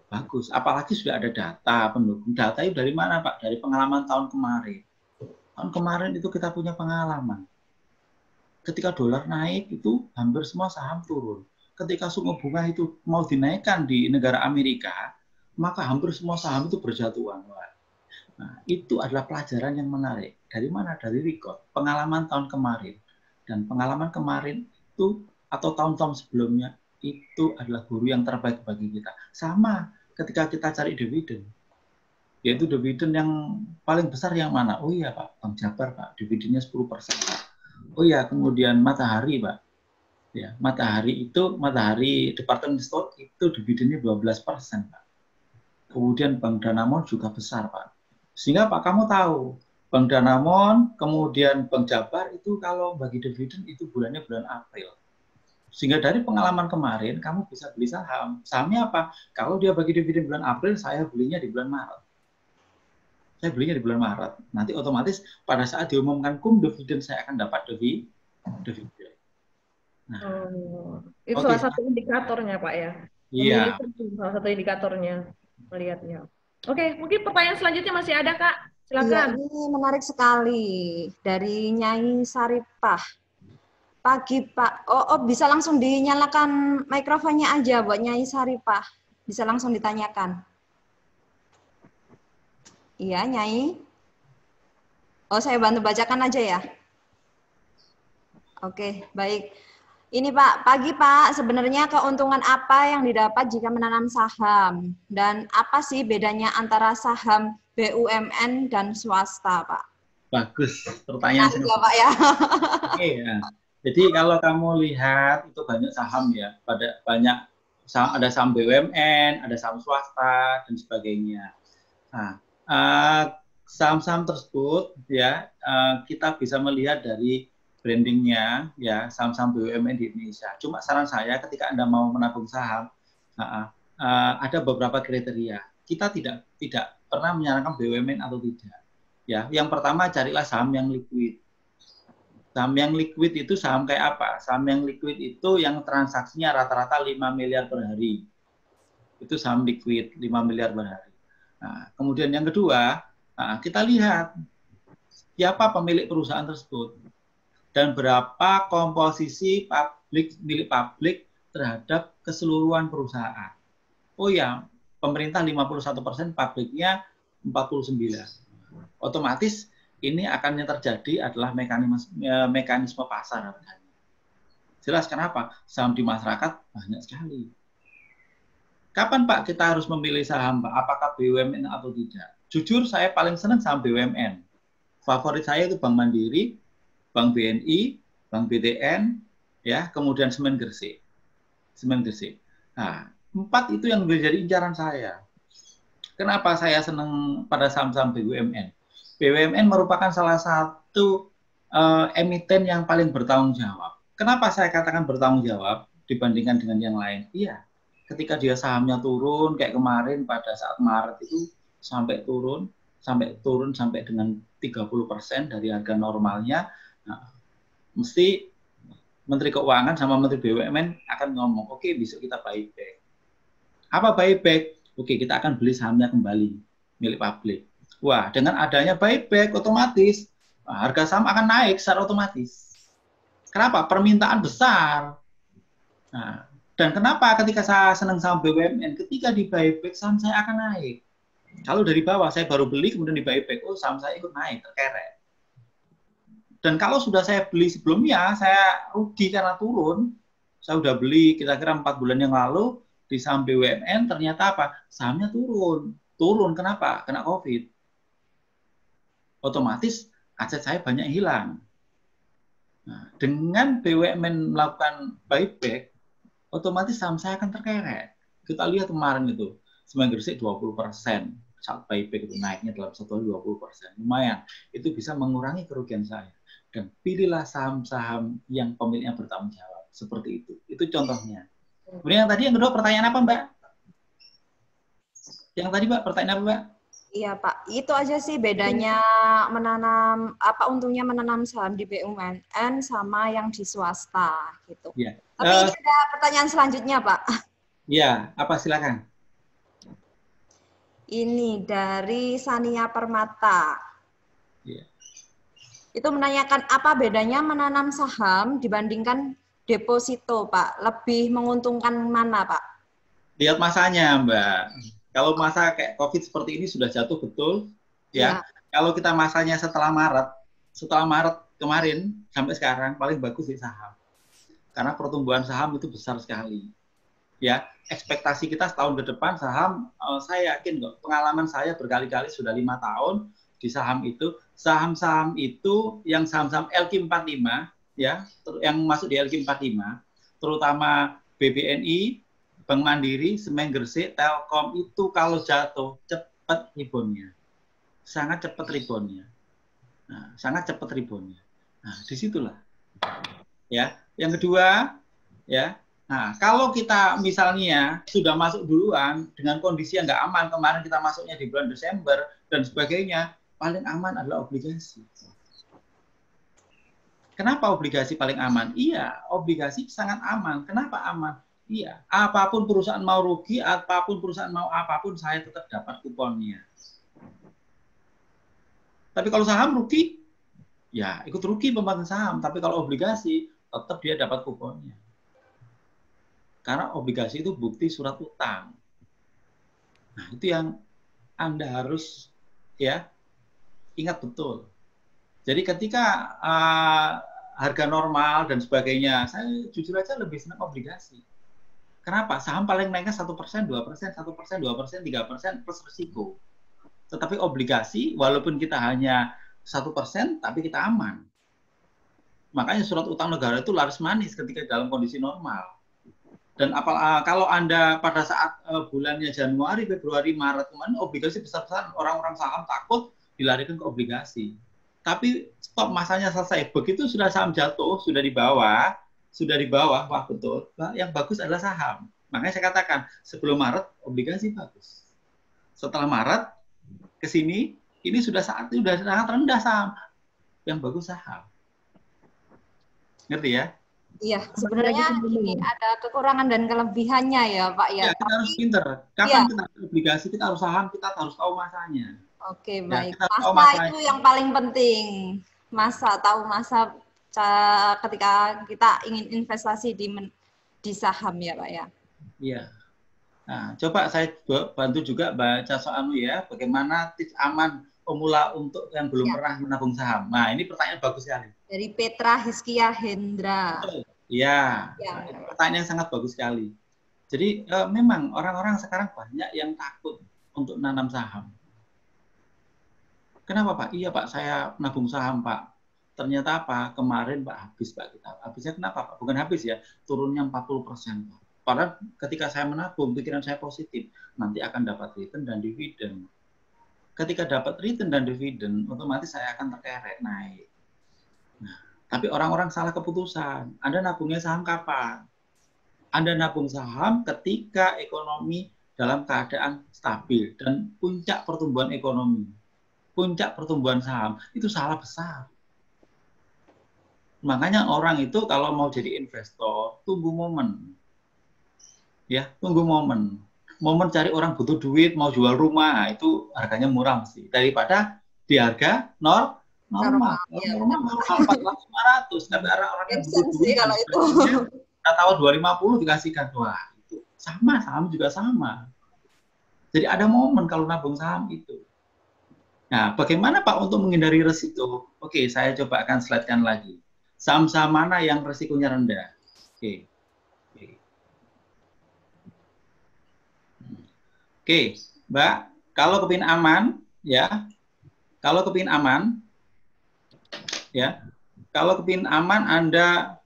bagus. Apalagi sudah ada data pendukung. Data itu dari mana, Pak? Dari pengalaman tahun kemarin. Tahun kemarin itu kita punya pengalaman. Ketika dolar naik, itu hampir semua saham turun. Ketika suku bunga itu mau dinaikkan di negara Amerika, maka hampir semua saham itu berjatuhan. Nah, itu adalah pelajaran yang menarik. Dari mana? Dari record, pengalaman tahun kemarin. Dan pengalaman kemarin itu, atau tahun-tahun sebelumnya, itu adalah guru yang terbaik bagi kita. Sama ketika kita cari dividen. Yaitu dividen yang paling besar yang mana? Oh iya Pak, Bank Jabar Pak, dividennya 10%. Pak. Oh iya, kemudian Matahari Pak. Ya, Matahari Department Store itu dividennya 12%, Pak. Kemudian Bank Danamon juga besar, Pak. Sehingga Pak, kamu tahu, Bank Danamon, kemudian Bank Jabar itu kalau bagi dividen itu bulannya bulan April. Sehingga dari pengalaman kemarin, kamu bisa beli saham. Sahamnya apa? Kalau dia bagi dividen bulan April, saya belinya di bulan Maret. Nanti otomatis pada saat diumumkan dividen, saya akan dapat dividen. Nah, itu salah satu indikatornya, Pak ya. Iya. Salah satu indikatornya melihatnya. Oke, mungkin pertanyaan selanjutnya masih ada, Kak. Iya, Silakan. ini menarik sekali dari Nyai Saripah. Pagi, Pak. Oh, bisa langsung dinyalakan mikrofonnya aja buat Nyai Saripah. Bisa langsung ditanyakan. Iya, Nyai. Oh, saya bantu bacakan aja ya. Oke, baik. Ini Pak, pagi Pak, sebenarnya keuntungan apa yang didapat jika menanam saham? Dan apa sih bedanya antara saham BUMN dan swasta, Pak? Bagus, pertanyaan ya, Pak ya. Iya. Jadi kalau kamu lihat itu banyak saham ya, ada saham BUMN, ada saham swasta dan sebagainya. Nah, saham-saham tersebut ya kita bisa melihat dari brandingnya ya saham-saham BUMN di Indonesia. Cuma saran saya ketika Anda mau menabung saham ada beberapa kriteria. Kita tidak pernah menyarankan BUMN atau tidak. Ya, yang pertama carilah saham yang liquid. Saham yang liquid itu saham kayak apa? Saham yang liquid itu yang transaksinya rata-rata 5 miliar per hari. Itu saham liquid 5 miliar per hari. Nah, kemudian yang kedua, kita lihat siapa pemilik perusahaan tersebut dan berapa komposisi milik publik terhadap keseluruhan perusahaan. Oh ya, pemerintah 51%, publiknya 49%. Otomatis ini akan yang terjadi adalah mekanisme pasar. Jelas kenapa? Saham di masyarakat banyak sekali. Kapan Pak kita harus memilih saham Pak? Apakah BUMN atau tidak? Jujur saya paling senang saham BUMN. Favorit saya itu Bank Mandiri, Bank BNI, Bank BTN, ya, kemudian Semen Gresik. Nah, 4 itu yang menjadi incaran saya. Kenapa saya senang pada saham-saham BUMN? BUMN merupakan salah satu emiten yang paling bertanggung jawab. Kenapa saya katakan bertanggung jawab dibandingkan dengan yang lain? Iya, ketika dia sahamnya turun kayak kemarin pada saat Maret itu sampai turun sampai dengan 30% dari harga normalnya. Nah, mesti Menteri Keuangan sama Menteri BUMN akan ngomong, oke, besok kita buyback. Apa buyback? Oke, kita akan beli sahamnya kembali milik publik. Wah, dengan adanya buyback otomatis harga saham akan naik secara otomatis. Kenapa? Permintaan besar. Nah, dan kenapa ketika saya senang saham BUMN, ketika di buyback saham saya akan naik. Kalau dari bawah saya baru beli kemudian di buyback, oh saham saya ikut naik, terkerek. Dan kalau sudah saya beli sebelumnya, saya rugi karena turun. Saya udah beli kira-kira 4 bulan yang lalu di saham BUMN, ternyata apa? Sahamnya turun. Turun kenapa? Kena COVID. Otomatis aset saya banyak hilang. Nah, dengan BUMN melakukan buyback, otomatis saham saya akan terkerek. Kita lihat kemarin itu, Semen Gresik 20% saat buyback itu naiknya dalam 1 hari 20%. Lumayan, itu bisa mengurangi kerugian saya. Dan pilihlah saham-saham yang pemiliknya bertanggung jawab. Seperti itu. Itu contohnya. Kemudian yang tadi yang kedua pertanyaan apa, Mbak? Yang tadi, Mbak, pertanyaan apa, Mbak? Iya Pak, itu aja sih bedanya menanam, apa untungnya menanam saham di BUMN sama yang di swasta gitu. Ya. Tapi ini ada pertanyaan selanjutnya Pak. Iya, apa silakan. Ini dari Sania Permata. Ya. Itu menanyakan apa bedanya menanam saham dibandingkan deposito Pak? Lebih menguntungkan mana Pak? Lihat masanya, Mbak. Kalau masa kayak COVID seperti ini sudah jatuh betul, ya. Kalau kita masanya setelah Maret kemarin sampai sekarang paling bagus di saham. Karena pertumbuhan saham itu besar sekali. Ya, ekspektasi kita setahun ke depan saham, saya yakin kok, pengalaman saya berkali-kali sudah 5 tahun di saham itu. Saham-saham itu yang saham-saham LQ45, ya, yang masuk di LQ45, terutama BBNI, Bank Mandiri, Semen Gresik, Telkom itu kalau jatuh cepat reboundnya, sangat cepat reboundnya. Nah, sangat cepat reboundnya. Nah, disitulah. Ya, yang kedua, ya. Nah, kalau kita misalnya sudah masuk duluan dengan kondisi yang nggak aman, kemarin kita masuknya di bulan Desember dan sebagainya, paling aman adalah obligasi. Kenapa obligasi paling aman? Iya, obligasi sangat aman. Kenapa aman? Iya, apapun perusahaan mau rugi, apapun perusahaan mau apapun, saya tetap dapat kuponnya. Tapi kalau saham rugi, ya ikut rugi pemegang saham. Tapi kalau obligasi, tetap dia dapat kuponnya. Karena obligasi itu bukti surat utang. Nah, itu yang Anda harus ya ingat betul. Jadi ketika harga normal dan sebagainya, saya jujur aja lebih senang obligasi. Kenapa? Saham paling naiknya 1%, 2%, 1%, 2%, 3% plus risiko. Tetapi obligasi, walaupun kita hanya 1%, tapi kita aman. Makanya surat utang negara itu laris manis ketika dalam kondisi normal. Dan kalau Anda pada saat bulannya Januari, Februari, Maret kemarin, obligasi besar-besaran, orang-orang saham takut dilarikan ke obligasi. Tapi stop masanya selesai. Begitu sudah saham jatuh, sudah di bawah, wah betul, yang bagus adalah saham. Makanya saya katakan, sebelum Maret, obligasi bagus. Setelah Maret, ke sini, ini sudah sangat rendah saham. Yang bagus saham. Ngerti ya? Iya, sebenarnya ini ada kekurangan dan kelebihannya ya Pak ya. Ya, kita harus pinter. Kapan kita obligasi, kita harus saham, kita harus tahu masanya. Oke, baik. Masa itu yang paling penting. Tahu masa ketika kita ingin investasi di saham ya Pak ya. Iya. Nah, coba saya bantu juga baca soalnya ya, bagaimana tips aman pemula untuk yang belum pernah menabung saham. Nah, ini pertanyaan bagus sekali. Dari Petra Hiskia Hendra. Iya, pertanyaan yang sangat bagus sekali. Jadi memang orang-orang sekarang banyak yang takut untuk nanam saham. Kenapa Pak? Iya Pak, saya menabung saham Pak. Ternyata apa? Kemarin Pak habis Pak kita. Habisnya kenapa Pak? Bukan habis ya, turunnya 40% Pak. Padahal ketika saya menabung, pikiran saya positif. Nanti akan dapat return dan dividen. Ketika dapat return dan dividen, otomatis saya akan terkerek naik. Nah, tapi orang-orang salah keputusan. Anda nabungnya saham kapan? Anda nabung saham ketika ekonomi dalam keadaan stabil dan puncak pertumbuhan ekonomi. Puncak pertumbuhan saham, itu salah besar. Makanya orang itu kalau mau jadi investor, tunggu momen. Ya, tunggu momen. momen cari orang butuh duit, mau jual rumah, itu harganya murah mesti. Daripada di harga normal. Ya, Normal 400-500. Tapi orang yang butuh duit, kalau itu. Kita tahu 250 dikasihkan. Wah, itu sama, saham juga sama. Jadi ada momen kalau nabung saham itu. Nah, bagaimana Pak untuk menghindari risiko? Oke, saya coba akan slide-kan lagi. Saham-saham mana yang risikonya rendah? Oke, Mbak, kalau kepingin aman, ya, kalau kepingin aman, Anda,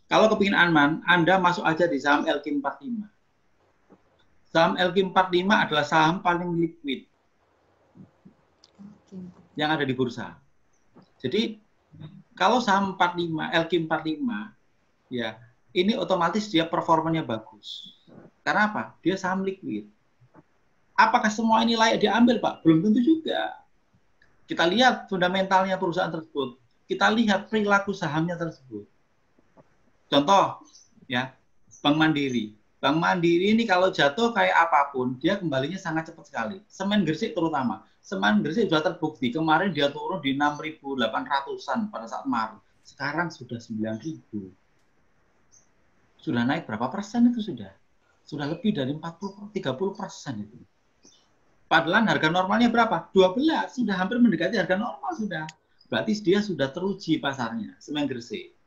kalau kepingin aman, Anda masuk aja di saham LQ45. Saham LQ45 adalah saham paling liquid yang ada di bursa. Jadi, kalau saham LQ45, ya, ini otomatis dia performanya bagus. Karena apa? Dia saham liquid. Apakah semua ini layak diambil, Pak? Belum tentu juga. Kita lihat fundamentalnya perusahaan tersebut. Kita lihat perilaku sahamnya tersebut. Contoh, ya, Bank Mandiri. Bank Mandiri ini kalau jatuh kayak apapun, dia kembalinya sangat cepat sekali. Semen Gresik terutama. Semen Gresik sudah terbukti. Kemarin dia turun di 6.800-an pada saat Maret. Sekarang sudah 9.000. Sudah naik berapa persen itu sudah? Sudah lebih dari 30% itu. Padahal harga normalnya berapa? 12, sudah hampir mendekati harga normal sudah. Berarti dia sudah teruji pasarnya, Semen Gresik.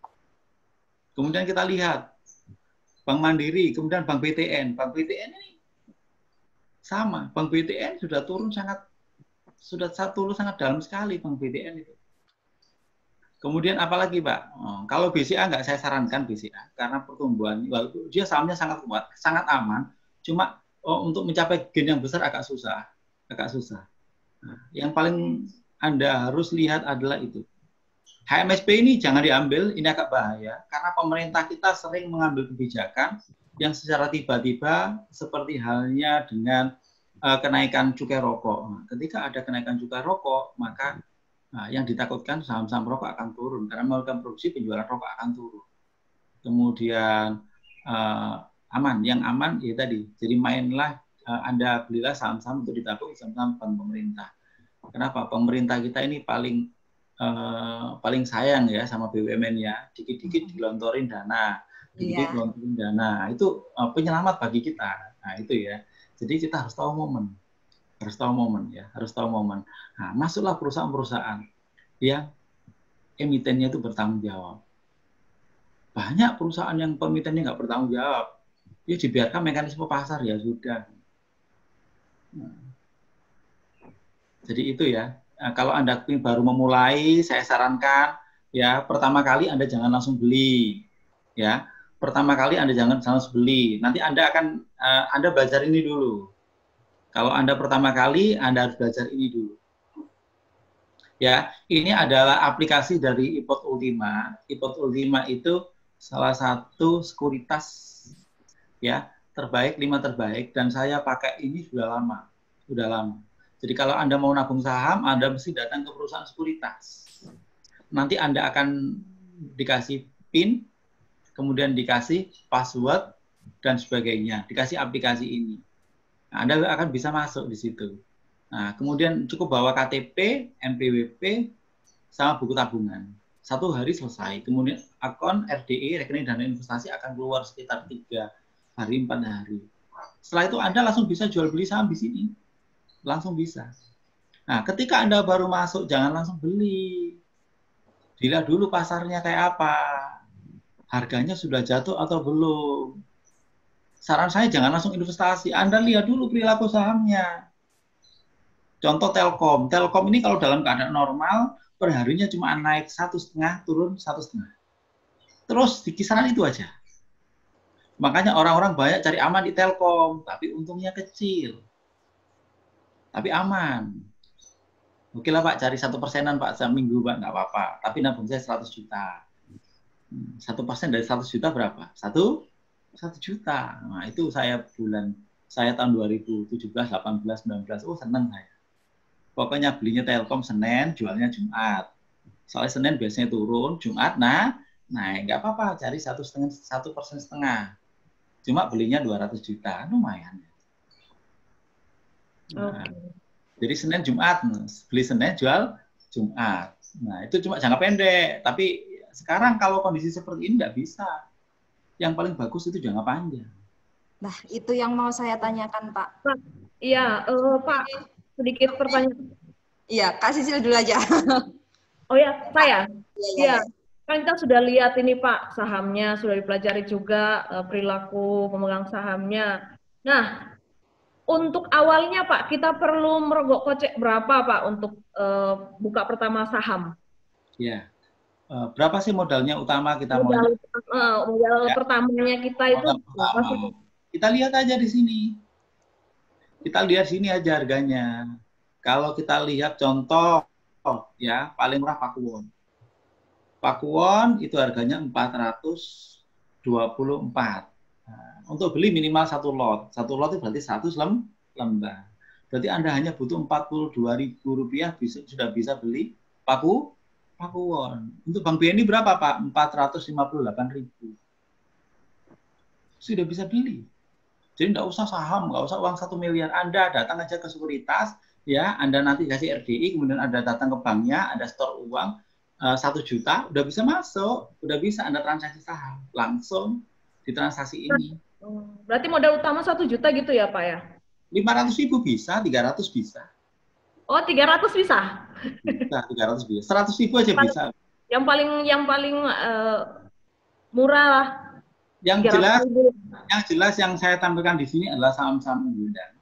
Kemudian kita lihat Bank Mandiri, kemudian Bank BTN. Bank BTN ini sama, Bank BTN sudah turun sangat dalam sekali Bank BTN itu. Kemudian apalagi Pak? Kalau BCA nggak saya sarankan BCA karena pertumbuhan, walaupun dia sahamnya sangat kuat, sangat aman. Cuma untuk mencapai gain yang besar agak susah. Nah, yang paling Anda harus lihat adalah itu. HMSP ini jangan diambil, ini agak bahaya karena pemerintah kita sering mengambil kebijakan yang secara tiba-tiba seperti halnya dengan kenaikan cukai rokok. Nah, ketika ada kenaikan cukai rokok, maka yang ditakutkan saham-saham rokok akan turun karena melakukan produksi penjualan rokok akan turun. Kemudian yang aman ya tadi. Jadi mainlah Anda belilah saham-saham untuk ditabung saham-saham bank pemerintah. Kenapa? Pemerintah kita ini paling sayang ya sama BUMN ya. Dikit-dikit dilontorin dana, dilontorin dana. Itu penyelamat bagi kita. Nah itu ya. Jadi kita harus tahu momen. Harus tahu momen. Nah, masuklah perusahaan-perusahaan yang emitennya itu bertanggung jawab. Banyak perusahaan yang pemitennya nggak bertanggung jawab. Ya dibiarkan mekanisme pasar ya sudah. Nah, jadi itu ya. Nah, kalau Anda baru memulai, saya sarankan ya pertama kali Anda jangan langsung beli. Ya, pertama kali Anda jangan langsung beli. Nanti Anda belajar ini dulu. Kalau Anda pertama kali, Anda harus belajar ini dulu. Ya, ini adalah aplikasi dari iPod Ultima. iPod Ultima itu salah satu sekuritas ya terbaik, 5 terbaik, dan saya pakai ini sudah lama. Jadi kalau Anda mau nabung saham, Anda mesti datang ke perusahaan sekuritas. Nanti Anda akan dikasih PIN, kemudian dikasih password dan sebagainya, dikasih aplikasi ini. Nah, Anda akan bisa masuk di situ. Nah, kemudian cukup bawa KTP, NPWP, sama buku tabungan. 1 hari selesai. Kemudian akun RDI, rekening dana investasi akan keluar sekitar 3 hari, 4 hari. Setelah itu Anda langsung bisa jual beli saham di sini. Langsung bisa. Nah, ketika Anda baru masuk, jangan langsung beli. Dilihat dulu pasarnya kayak apa. Harganya sudah jatuh atau belum. Saran saya jangan langsung investasi. Anda lihat dulu perilaku sahamnya. Contoh Telkom. Telkom ini kalau dalam keadaan normal, per harinya cuma naik 1,5, turun 1,5. Terus di kisaran itu aja. Makanya orang-orang banyak cari aman di Telkom, tapi untungnya kecil. Tapi aman. Oke lah Pak, cari 1%-an Pak, seminggu Pak, nggak apa-apa. Tapi nabung saya 100 juta. 1% dari 100 juta berapa? 1 juta. Nah, itu saya tahun 2017, 18, 19. Oh, senang saya. Pokoknya belinya Telkom Senin, jualnya Jumat. Soalnya Senin biasanya turun, Jumat, nah nggak apa-apa, cari 1,5%. Cuma belinya 200 juta, lumayan. Nah, jadi Senin Jumat, beli Senin jual Jumat. Nah, itu cuma jangka pendek. Tapi sekarang kalau kondisi seperti ini nggak bisa. Yang paling bagus itu jangka panjang. Nah, itu yang mau saya tanyakan, Pak. Iya, Pak, sedikit pertanyaan. Iya, Kak Sisil dulu aja. Oh ya, saya? Iya. Kan kita sudah lihat ini Pak, sahamnya sudah dipelajari juga, perilaku pemegang sahamnya. Nah, untuk awalnya Pak, kita perlu merogoh kocek berapa Pak untuk buka pertama saham? Ya, berapa sih modalnya utama kita modal ya. Pertamanya kita itu berapa sih? Kita lihat aja di sini. Kita lihat sini aja harganya. Kalau kita lihat contoh, ya paling murah Pakuwon. Pakuwon itu harganya 424. Nah, untuk beli minimal 1 lot. 1 lot itu berarti 100 lembar. Berarti Anda hanya butuh Rp42.000 sudah bisa beli Pakuwon. Untuk Bank BNI berapa Pak? 458.000. Sudah bisa beli. Jadi tidak usah saham, nggak usah uang 1 miliar. Anda datang aja ke sekuritas, ya Anda nanti kasih RDI, kemudian Anda datang ke banknya, Anda store uang 1 juta, udah bisa masuk, udah bisa Anda transaksi saham langsung di transaksi ini. Berarti modal utama 1 juta gitu ya Pak ya? 500.000 bisa, 300 bisa. Oh, 300 bisa? Bisa, 300 bisa. 100.000 aja bisa. Yang paling murah lah. Yang jelas yang saya tampilkan di sini adalah saham-saham unggulan.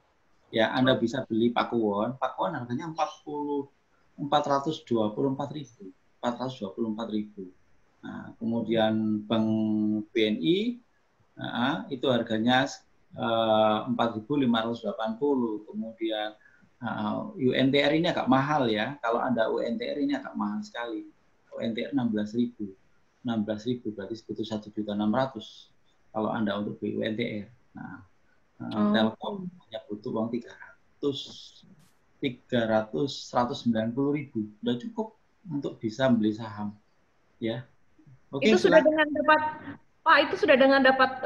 Ya, Anda bisa beli Pakuwon. Pakuwon harganya 424.000. 424.000. Nah, kemudian Bank BNI itu harganya 4.580. Kemudian UNTR ini agak mahal ya. Kalau Anda UNTR ini agak mahal sekali. UNTR 16.000. 16.000 berarti butuh 1.600.000 kalau Anda untuk beli UNTR. Nah, Telkom hanya butuh uang 190.000. Sudah cukup untuk bisa beli saham. Ya. Oke, itu sudah dengan dapat Pak, itu sudah dengan dapat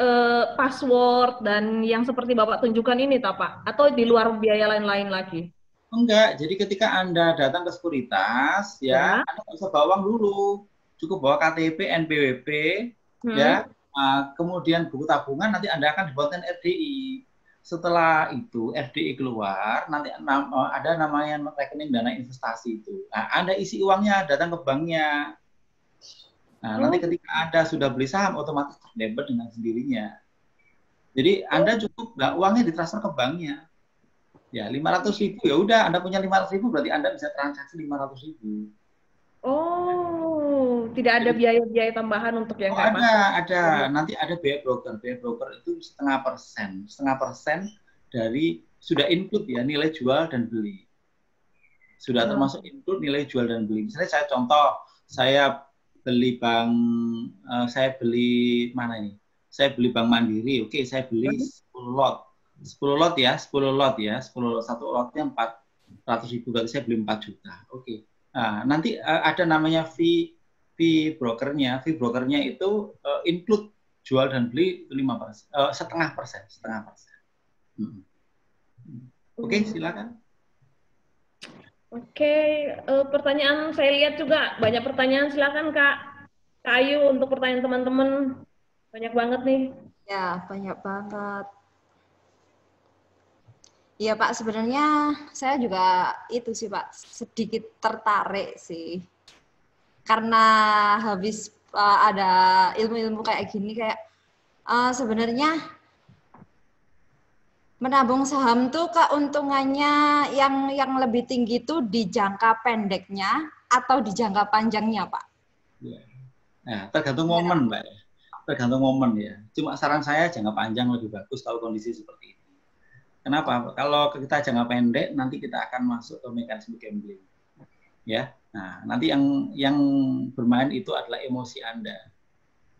password dan yang seperti Bapak tunjukkan ini tak Pak? Atau di luar biaya lain-lain lagi? Enggak, jadi ketika Anda datang ke sekuritas, ya Anda nggak usah bawa uang dulu. Cukup bawa KTP, NPWP, ya. Kemudian buku tabungan, nanti Anda akan dibuatkan RDI. Setelah itu RDI keluar, nanti ada namanya rekening dana investasi itu. Nah, Anda isi uangnya, datang ke banknya. Nah, nanti ketika Anda sudah beli saham, otomatis terdebet dengan sendirinya. Jadi Anda cukup uangnya ditransfer ke banknya. Ya, 500.000 ya udah, Anda punya 500.000 berarti Anda bisa transaksi 500.000. Oh, tidak ada biaya-biaya tambahan untuk yang ada. Nanti ada biaya broker. Biaya broker itu 0,5%. 0,5% dari sudah include ya nilai jual dan beli. Sudah termasuk include nilai jual dan beli. Misalnya saya contoh, saya beli mana ini? Saya beli Bank Mandiri. Oke, saya beli 10 lot. 10 lot ya. 1 lotnya 400.000 berarti saya beli 4 juta. Oke. Nah, nanti ada namanya fee brokernya. Fee brokernya itu include jual dan beli 5%, 0,5%. Oke, silakan. Oke, pertanyaan saya lihat juga banyak pertanyaan. Silakan Kak Ayu untuk pertanyaan teman-teman. Banyak banget nih. Ya, banyak banget. Iya Pak, sebenarnya saya juga itu sih Pak, sedikit tertarik sih. Karena habis ada ilmu-ilmu kayak gini, kayak sebenarnya menabung saham tuh keuntungannya yang lebih tinggi tuh di jangka pendeknya atau di jangka panjangnya Pak? Ya. Nah, tergantung momen Mbak. Tergantung momen ya. Cuma saran saya jangka panjang lebih bagus kalau kondisi seperti ini. Kenapa? Kalau kita jangka pendek, nanti kita akan masuk ke mekanisme gambling, ya. Nah, nanti yang bermain itu adalah emosi Anda.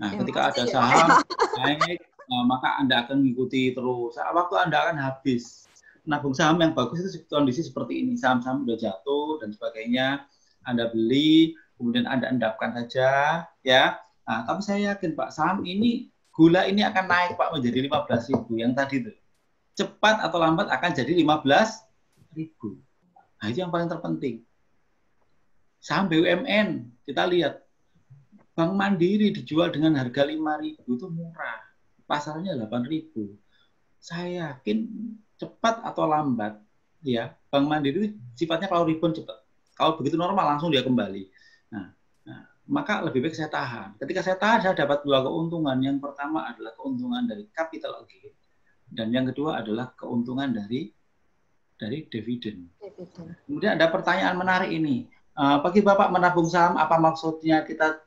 Nah, ketika ada saham naik, maka Anda akan mengikuti terus. Waktu Anda akan habis. Nabung saham yang bagus itu kondisi seperti ini. Saham-saham udah jatuh dan sebagainya, Anda beli, kemudian Anda endapkan saja, ya. Nah, tapi saya yakin Pak, saham ini Gula ini akan naik Pak menjadi 15.000 yang tadi itu. Cepat atau lambat akan jadi 15.000. Nah, itu yang paling terpenting. Saham BUMN, kita lihat. Bank Mandiri dijual dengan harga 5.000 itu murah. Pasarnya 8.000. Saya yakin cepat atau lambat, ya, Bank Mandiri sifatnya kalau rebound cepat. Kalau begitu normal langsung dia kembali. Nah, maka lebih baik saya tahan. Ketika saya tahan, saya dapat dua keuntungan. Yang pertama adalah keuntungan dari capital gain, dan yang kedua adalah keuntungan dari dividen. Kemudian ada pertanyaan menarik ini. Bagi Bapak menabung saham, apa maksudnya kita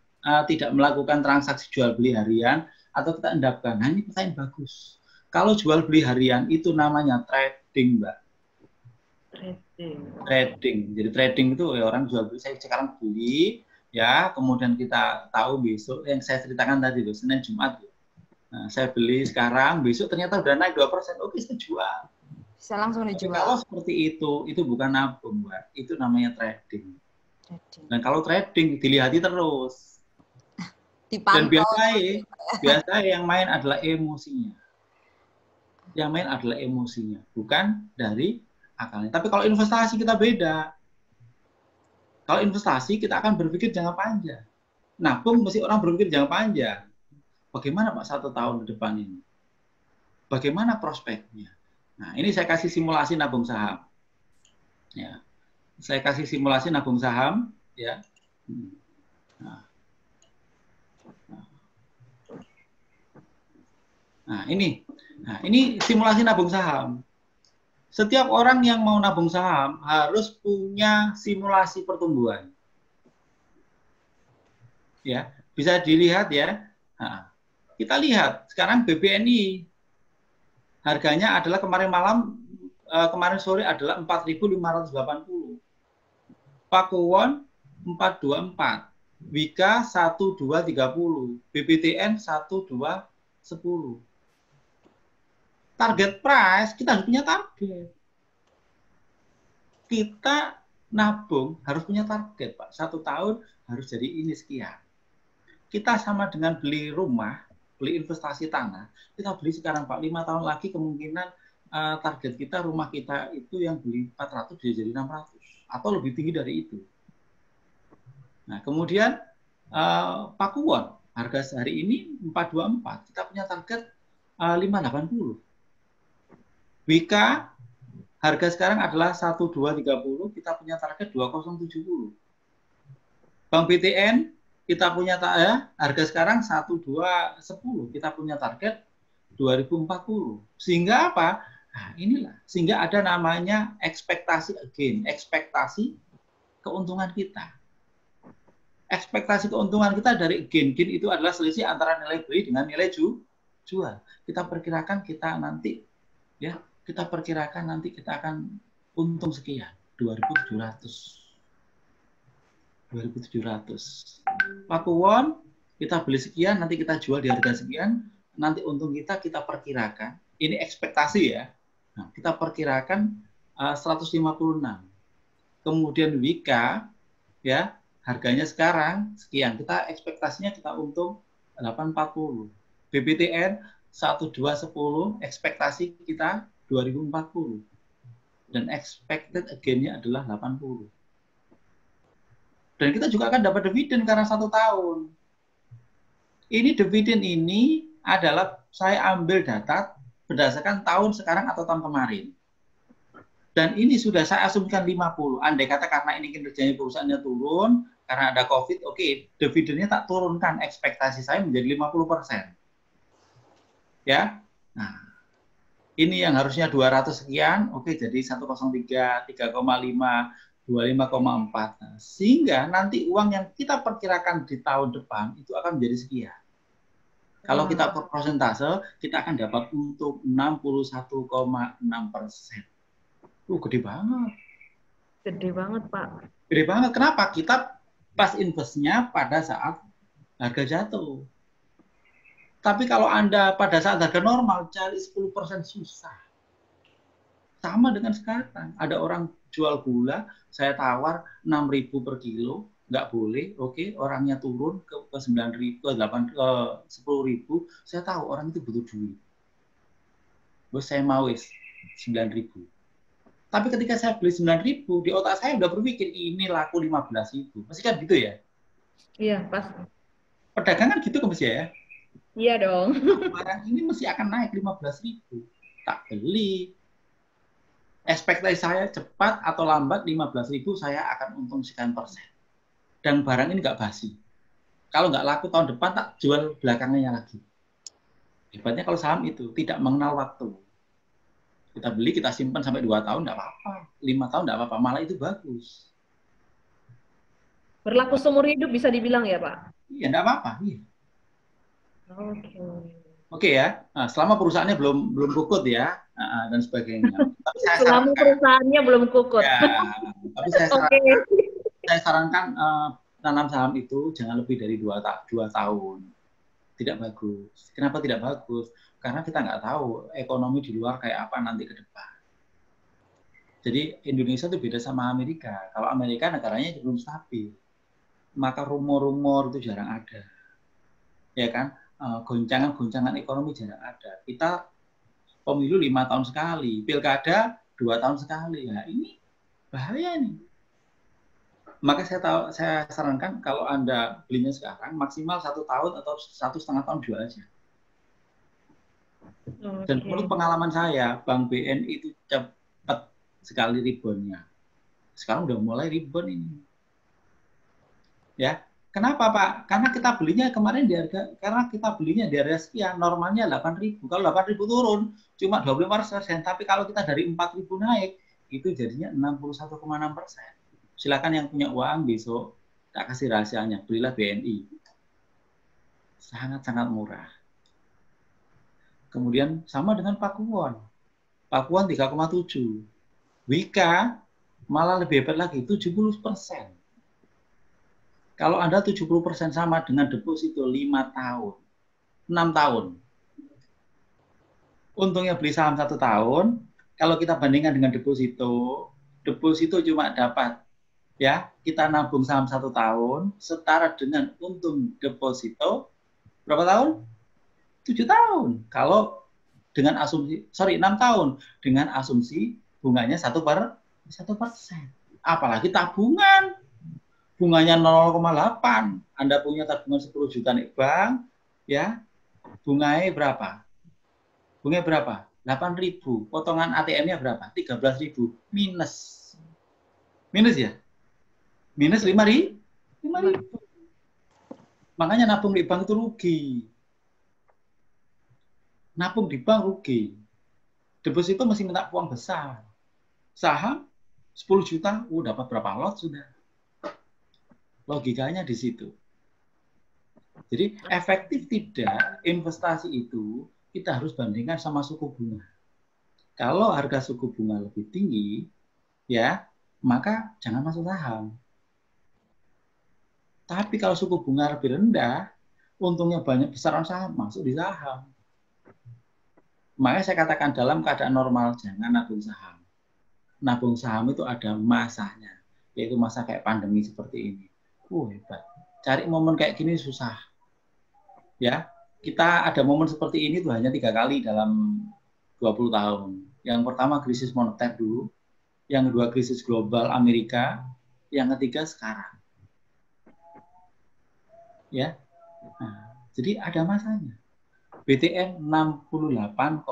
tidak melakukan transaksi jual beli harian atau kita endapkan? Nah, ini pertanyaan bagus. Kalau jual beli harian itu namanya trading, Mbak. Trading. Jadi trading itu ya orang jual beli. Saya sekarang beli, ya, kemudian kita tahu besok yang saya ceritakan tadi loh, Senin Jumat. Nah, saya beli sekarang, besok ternyata udah naik 2%. Oke, saya jual. Bisa langsung dijual. Kalau seperti itu bukan nabung, Mbak. Itu namanya trading. Dan kalau trading dilihat terus. Dan biasanya yang main adalah emosinya. Yang main adalah emosinya, bukan dari akalnya. Tapi kalau investasi kita beda. Kalau investasi kita akan berpikir jangka panjang. Nabung mesti orang berpikir jangka panjang. Bagaimana Pak 1 tahun ke depan ini? Bagaimana prospeknya? Nah, ini saya kasih simulasi nabung saham. Ya. Saya kasih simulasi nabung saham, ya. Nah, ini simulasi nabung saham. Setiap orang yang mau nabung saham harus punya simulasi pertumbuhan. Ya, bisa dilihat ya. Nah, kita lihat sekarang BBNI harganya adalah kemarin sore adalah 4.580. Pakuwon 424, Wika 1230, BBTN 1210. Target price, kita harus punya target. Kita nabung harus punya target, Pak. 1 tahun harus jadi ini sekian. Kita sama dengan beli rumah, beli investasi tanah. Kita beli sekarang, Pak. 5 tahun lagi kemungkinan target kita, rumah kita itu yang beli 400 bisa jadi 600. Atau lebih tinggi dari itu. Nah, kemudian Pakuwon, harga sehari ini 424. Kita punya target 580. Wika harga sekarang adalah 1230, kita punya target 2070. Bank BTN kita punya harga sekarang 1210, kita punya target 2040. Sehingga apa? Nah, inilah sehingga ada namanya ekspektasi gain, ekspektasi keuntungan kita. Ekspektasi keuntungan kita dari gain itu adalah selisih antara nilai beli dengan nilai jual. Kita perkirakan kita nanti ya kita akan untung sekian, 2.700. Pakuwon kita beli sekian, nanti kita jual di harga sekian, nanti untung kita perkirakan, ini ekspektasi ya. Nah, kita perkirakan 156. Kemudian Wika ya, harganya sekarang sekian, kita ekspektasinya kita untung 840. BBTN 1210, ekspektasi kita 2040 dan expected gain-nya adalah 80. Dan kita juga akan dapat dividen karena 1 tahun. Ini dividen ini adalah saya ambil data berdasarkan tahun sekarang atau tahun kemarin. Dan ini sudah saya asumsikan 50. Andai kata karena ini kinerjanya perusahaannya turun, karena ada COVID, oke, dividennya tak turunkan, ekspektasi saya menjadi 50%. Ya, nah. Ini yang harusnya 200 sekian, oke jadi 103, 3,5, 25,4. Nah, sehingga nanti uang yang kita perkirakan di tahun depan itu akan menjadi sekian. Kalau kita persentase, kita akan dapat untuk 61,6%. Gede banget. Gede banget, Pak. Gede banget. Kenapa? Kita pas investnya pada saat harga jatuh. Tapi kalau Anda pada saat harga normal cari 10% susah. Sama dengan sekarang. Ada orang jual gula, saya tawar 6.000 per kilo, nggak boleh. Oke, orangnya turun ke 9.000, ke 10.000. Saya tahu orang itu butuh duit. Bos saya mau 9.000. Tapi ketika saya beli 9.000, di otak saya udah berpikir ini laku 15.000. Pasti kan gitu ya? Iya, pasti. Perdagangan gitu kan mesti ya? Iya dong. Barang ini mesti akan naik 15.000. Tak beli. Ekspektasi saya cepat atau lambat 15.000 saya akan untung sekian persen. Dan barang ini nggak basi. Kalau nggak laku tahun depan tak jual belakangnya lagi. Hebatnya kalau saham itu tidak mengenal waktu. Kita beli, kita simpan sampai 2 tahun nggak apa-apa. 5 tahun nggak apa-apa, malah itu bagus. Berlaku seumur hidup bisa dibilang ya, Pak? Iya, nggak apa-apa. Iya. Oke. Oke ya, nah, selama perusahaannya belum kukut ya, dan sebagainya. Tapi saya Selama sarankan, perusahaannya belum kukut. ya, tapi saya sarankan tanam saham itu jangan lebih dari 2 tahun. Tidak bagus. Kenapa tidak bagus? Karena kita nggak tahu ekonomi di luar kayak apa nanti ke depan. Jadi Indonesia itu beda sama Amerika. Kalau Amerika negaranya belum stabil, maka rumor-rumor itu jarang ada, ya kan? Goncangan-goncangan ekonomi jarang ada. Kita pemilu 5 tahun sekali, pilkada 2 tahun sekali. Ya ini bahaya nih. Maka saya sarankan kalau Anda belinya sekarang maksimal 1 tahun atau 1,5 tahun jual aja. Dan menurut pengalaman saya, Bank BNI itu cepat sekali reboundnya. Sekarang udah mulai rebound ini. Ya, kenapa Pak? Karena kita belinya kemarin di harga sekian, normalnya 8.000. Kalau 8.000 turun cuma 25%, tapi kalau kita dari 4.000 naik, itu jadinya 61,6%. Silakan yang punya uang besok, tak kasih rahasianya, belilah BNI. Sangat-sangat murah. Kemudian sama dengan Pakuwon. Pakuwon 3,7. Wika malah lebih hebat lagi, 70%. Kalau Anda 70% sama dengan deposito 5 tahun, 6 tahun. Untungnya beli saham 1 tahun, kalau kita bandingkan dengan deposito cuma dapat, ya, kita nabung saham 1 tahun, setara dengan untung deposito, berapa tahun? 7 tahun. Kalau dengan asumsi, 6 tahun, dengan asumsi bunganya 1%. Apalagi tabungan. Bunganya 0,8. Anda punya tabungan 10 juta nih bank, ya, bunganya berapa? Bunganya berapa? 8.000. Potongan ATM-nya berapa? 13.000. Minus ya? Minus 5.000. Makanya nabung di bank itu rugi. Nabung di bank rugi. Deposito mesti minta uang besar. Saham 10 juta, dapat berapa lot sudah. Logikanya di situ. Jadi efektif tidak investasi itu kita harus bandingkan sama suku bunga. Kalau harga suku bunga lebih tinggi, ya, maka jangan masuk saham. Tapi kalau suku bunga lebih rendah, untungnya banyak besaran saham, masuk di saham. Makanya saya katakan dalam keadaan normal jangan nabung saham. Nabung saham itu ada masanya, yaitu masa kayak pandemi seperti ini. Hebat. Cari momen kayak gini susah. Ya, kita ada momen seperti ini tuh hanya 3 kali dalam 20 tahun. Yang pertama krisis moneter dulu, yang kedua krisis global Amerika, yang ketiga sekarang. Ya. Nah, jadi ada masanya. BTN 68,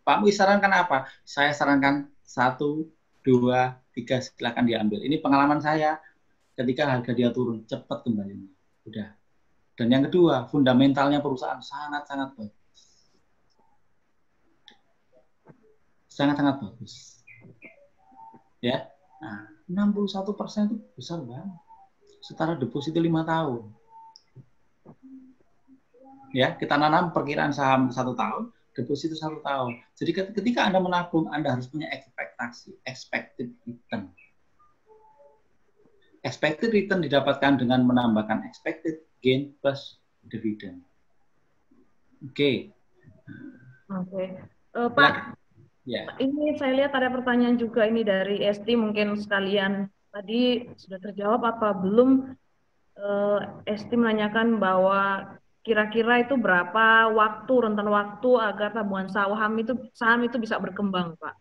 Pak Muiz sarankan apa? Saya sarankan 1, 2, 3 silakan diambil. Ini pengalaman saya ketika harga dia turun cepat kembali. Udah. Dan yang kedua, fundamentalnya perusahaan sangat-sangat bagus. Sangat-sangat bagus. Ya. Nah, 61% itu besar banget. Setara deposito 5 tahun. Ya, kita nanam perkiraan saham 1 tahun, deposito 1 tahun. Jadi ketika Anda menabung, Anda harus punya ekspektasi, expected return. Expected return didapatkan dengan menambahkan expected gain plus dividend. Oke. Pak, ya. Ini saya lihat ada pertanyaan juga ini dari Esti, mungkin sekalian tadi sudah terjawab apa belum? Esti menanyakan bahwa kira-kira itu berapa rentan waktu agar tabungan saham itu bisa berkembang, Pak.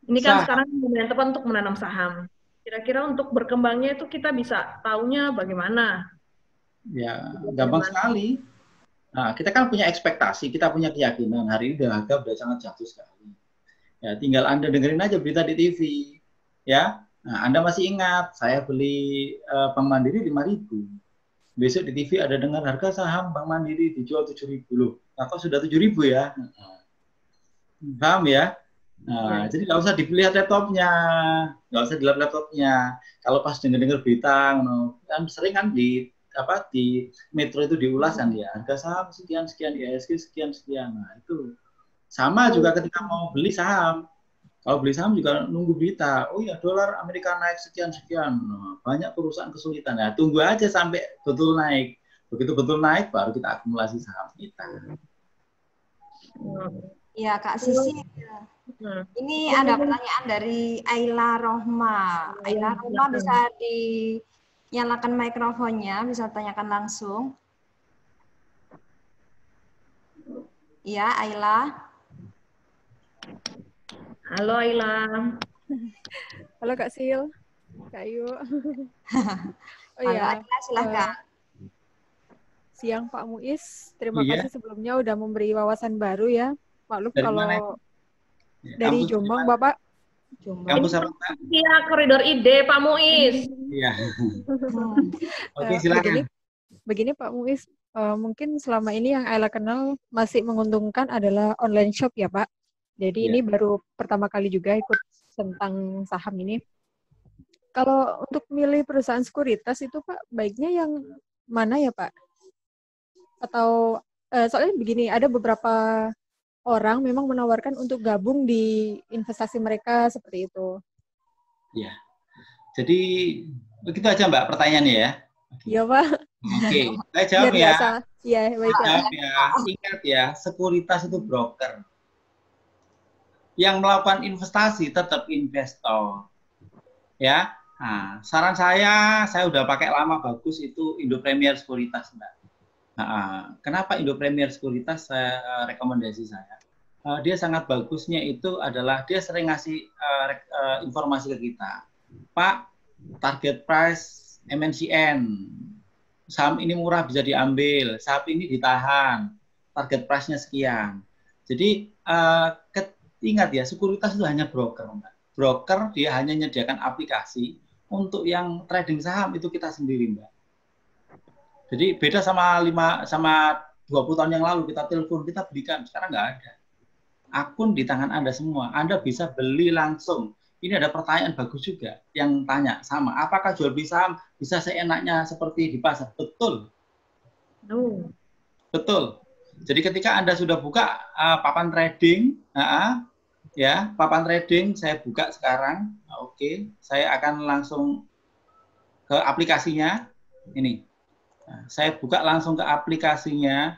Ini kan sekarang yang tepat untuk menanam saham. Kira-kira untuk berkembangnya itu kita bisa taunya bagaimana? Ya, gampang sekali. Nah, kita kan punya ekspektasi, kita punya keyakinan hari ini harga udah sangat jatuh sekali. Ya, tinggal Anda dengerin aja berita di TV. Ya, nah, Anda masih ingat saya beli Bank Mandiri 5.000. Besok di TV ada dengar harga saham Bank Mandiri dijual 7.000 loh. Atau sudah 7.000 ya. Paham ya? Nah, jadi nggak usah dilihat laptopnya, nggak usah dilihat laptopnya. Kalau pas dengar berita, kan sering kan di Metro itu diulas kan ya, harga saham sekian sekian, IHSG sekian sekian. Nah, itu sama juga ketika mau beli saham. Kalau beli saham juga nunggu berita, oh ya dolar Amerika naik sekian sekian. Nah, banyak perusahaan kesulitan. Nah, tunggu aja sampai betul naik. Begitu betul naik baru kita akumulasi saham kita. Iya, Kak Sisi. Ini ada pertanyaan dari Ayla Rohma. Ayla Rohma bisa dinyalakan mikrofonnya, bisa tanyakan langsung. Iya, Ayla. Halo Ayla. Halo Kak Sil, Kak Ayu. Oh iya, Ayla, silakan. Siang Pak Muiz, terima kasih sebelumnya udah memberi wawasan baru ya. Maklum kalau dari Jombang Bapak. Kampus apa? Iya, koridor ide Pak Muiz. Iya. Oke, silakan. Begini Pak Muiz, mungkin selama ini yang Ayla kenal masih menguntungkan adalah online shop ya Pak. Jadi ini baru pertama kali juga ikut tentang saham ini. Kalau untuk milih perusahaan sekuritas itu Pak, baiknya yang mana ya Pak? Atau soalnya begini, ada beberapa orang memang menawarkan untuk gabung di investasi mereka seperti itu. Ya, jadi begitu aja Mbak pertanyaannya ya. Iya Pak. Oke, saya jawab ya. Iya, baik. Jawab ya. Ingat ya, sekuritas itu broker. Yang melakukan investasi tetap investor. Ya, nah, saran saya udah pakai lama bagus itu Indo Premier Sekuritas Mbak. Nah, kenapa Indo Premier Sekuritas rekomendasi saya? Dia sangat bagusnya itu adalah dia sering ngasih informasi ke kita. Pak, target price MNCN, saham ini murah bisa diambil, saham ini ditahan, target price-nya sekian. Jadi ingat ya, sekuritas itu hanya broker, Mbak. Broker dia hanya menyediakan aplikasi untuk yang trading saham itu kita sendiri, Mbak. Jadi beda sama 20 tahun yang lalu kita telepon, kita belikan, sekarang nggak ada. Akun di tangan Anda semua, Anda bisa beli langsung. Ini ada pertanyaan bagus juga yang tanya sama, apakah jual beli saham bisa seenaknya seperti di pasar? Betul. Betul. Jadi ketika Anda sudah buka papan trading, ya papan trading saya buka sekarang, oke, saya akan langsung ke aplikasinya. Ini, saya buka langsung ke aplikasinya.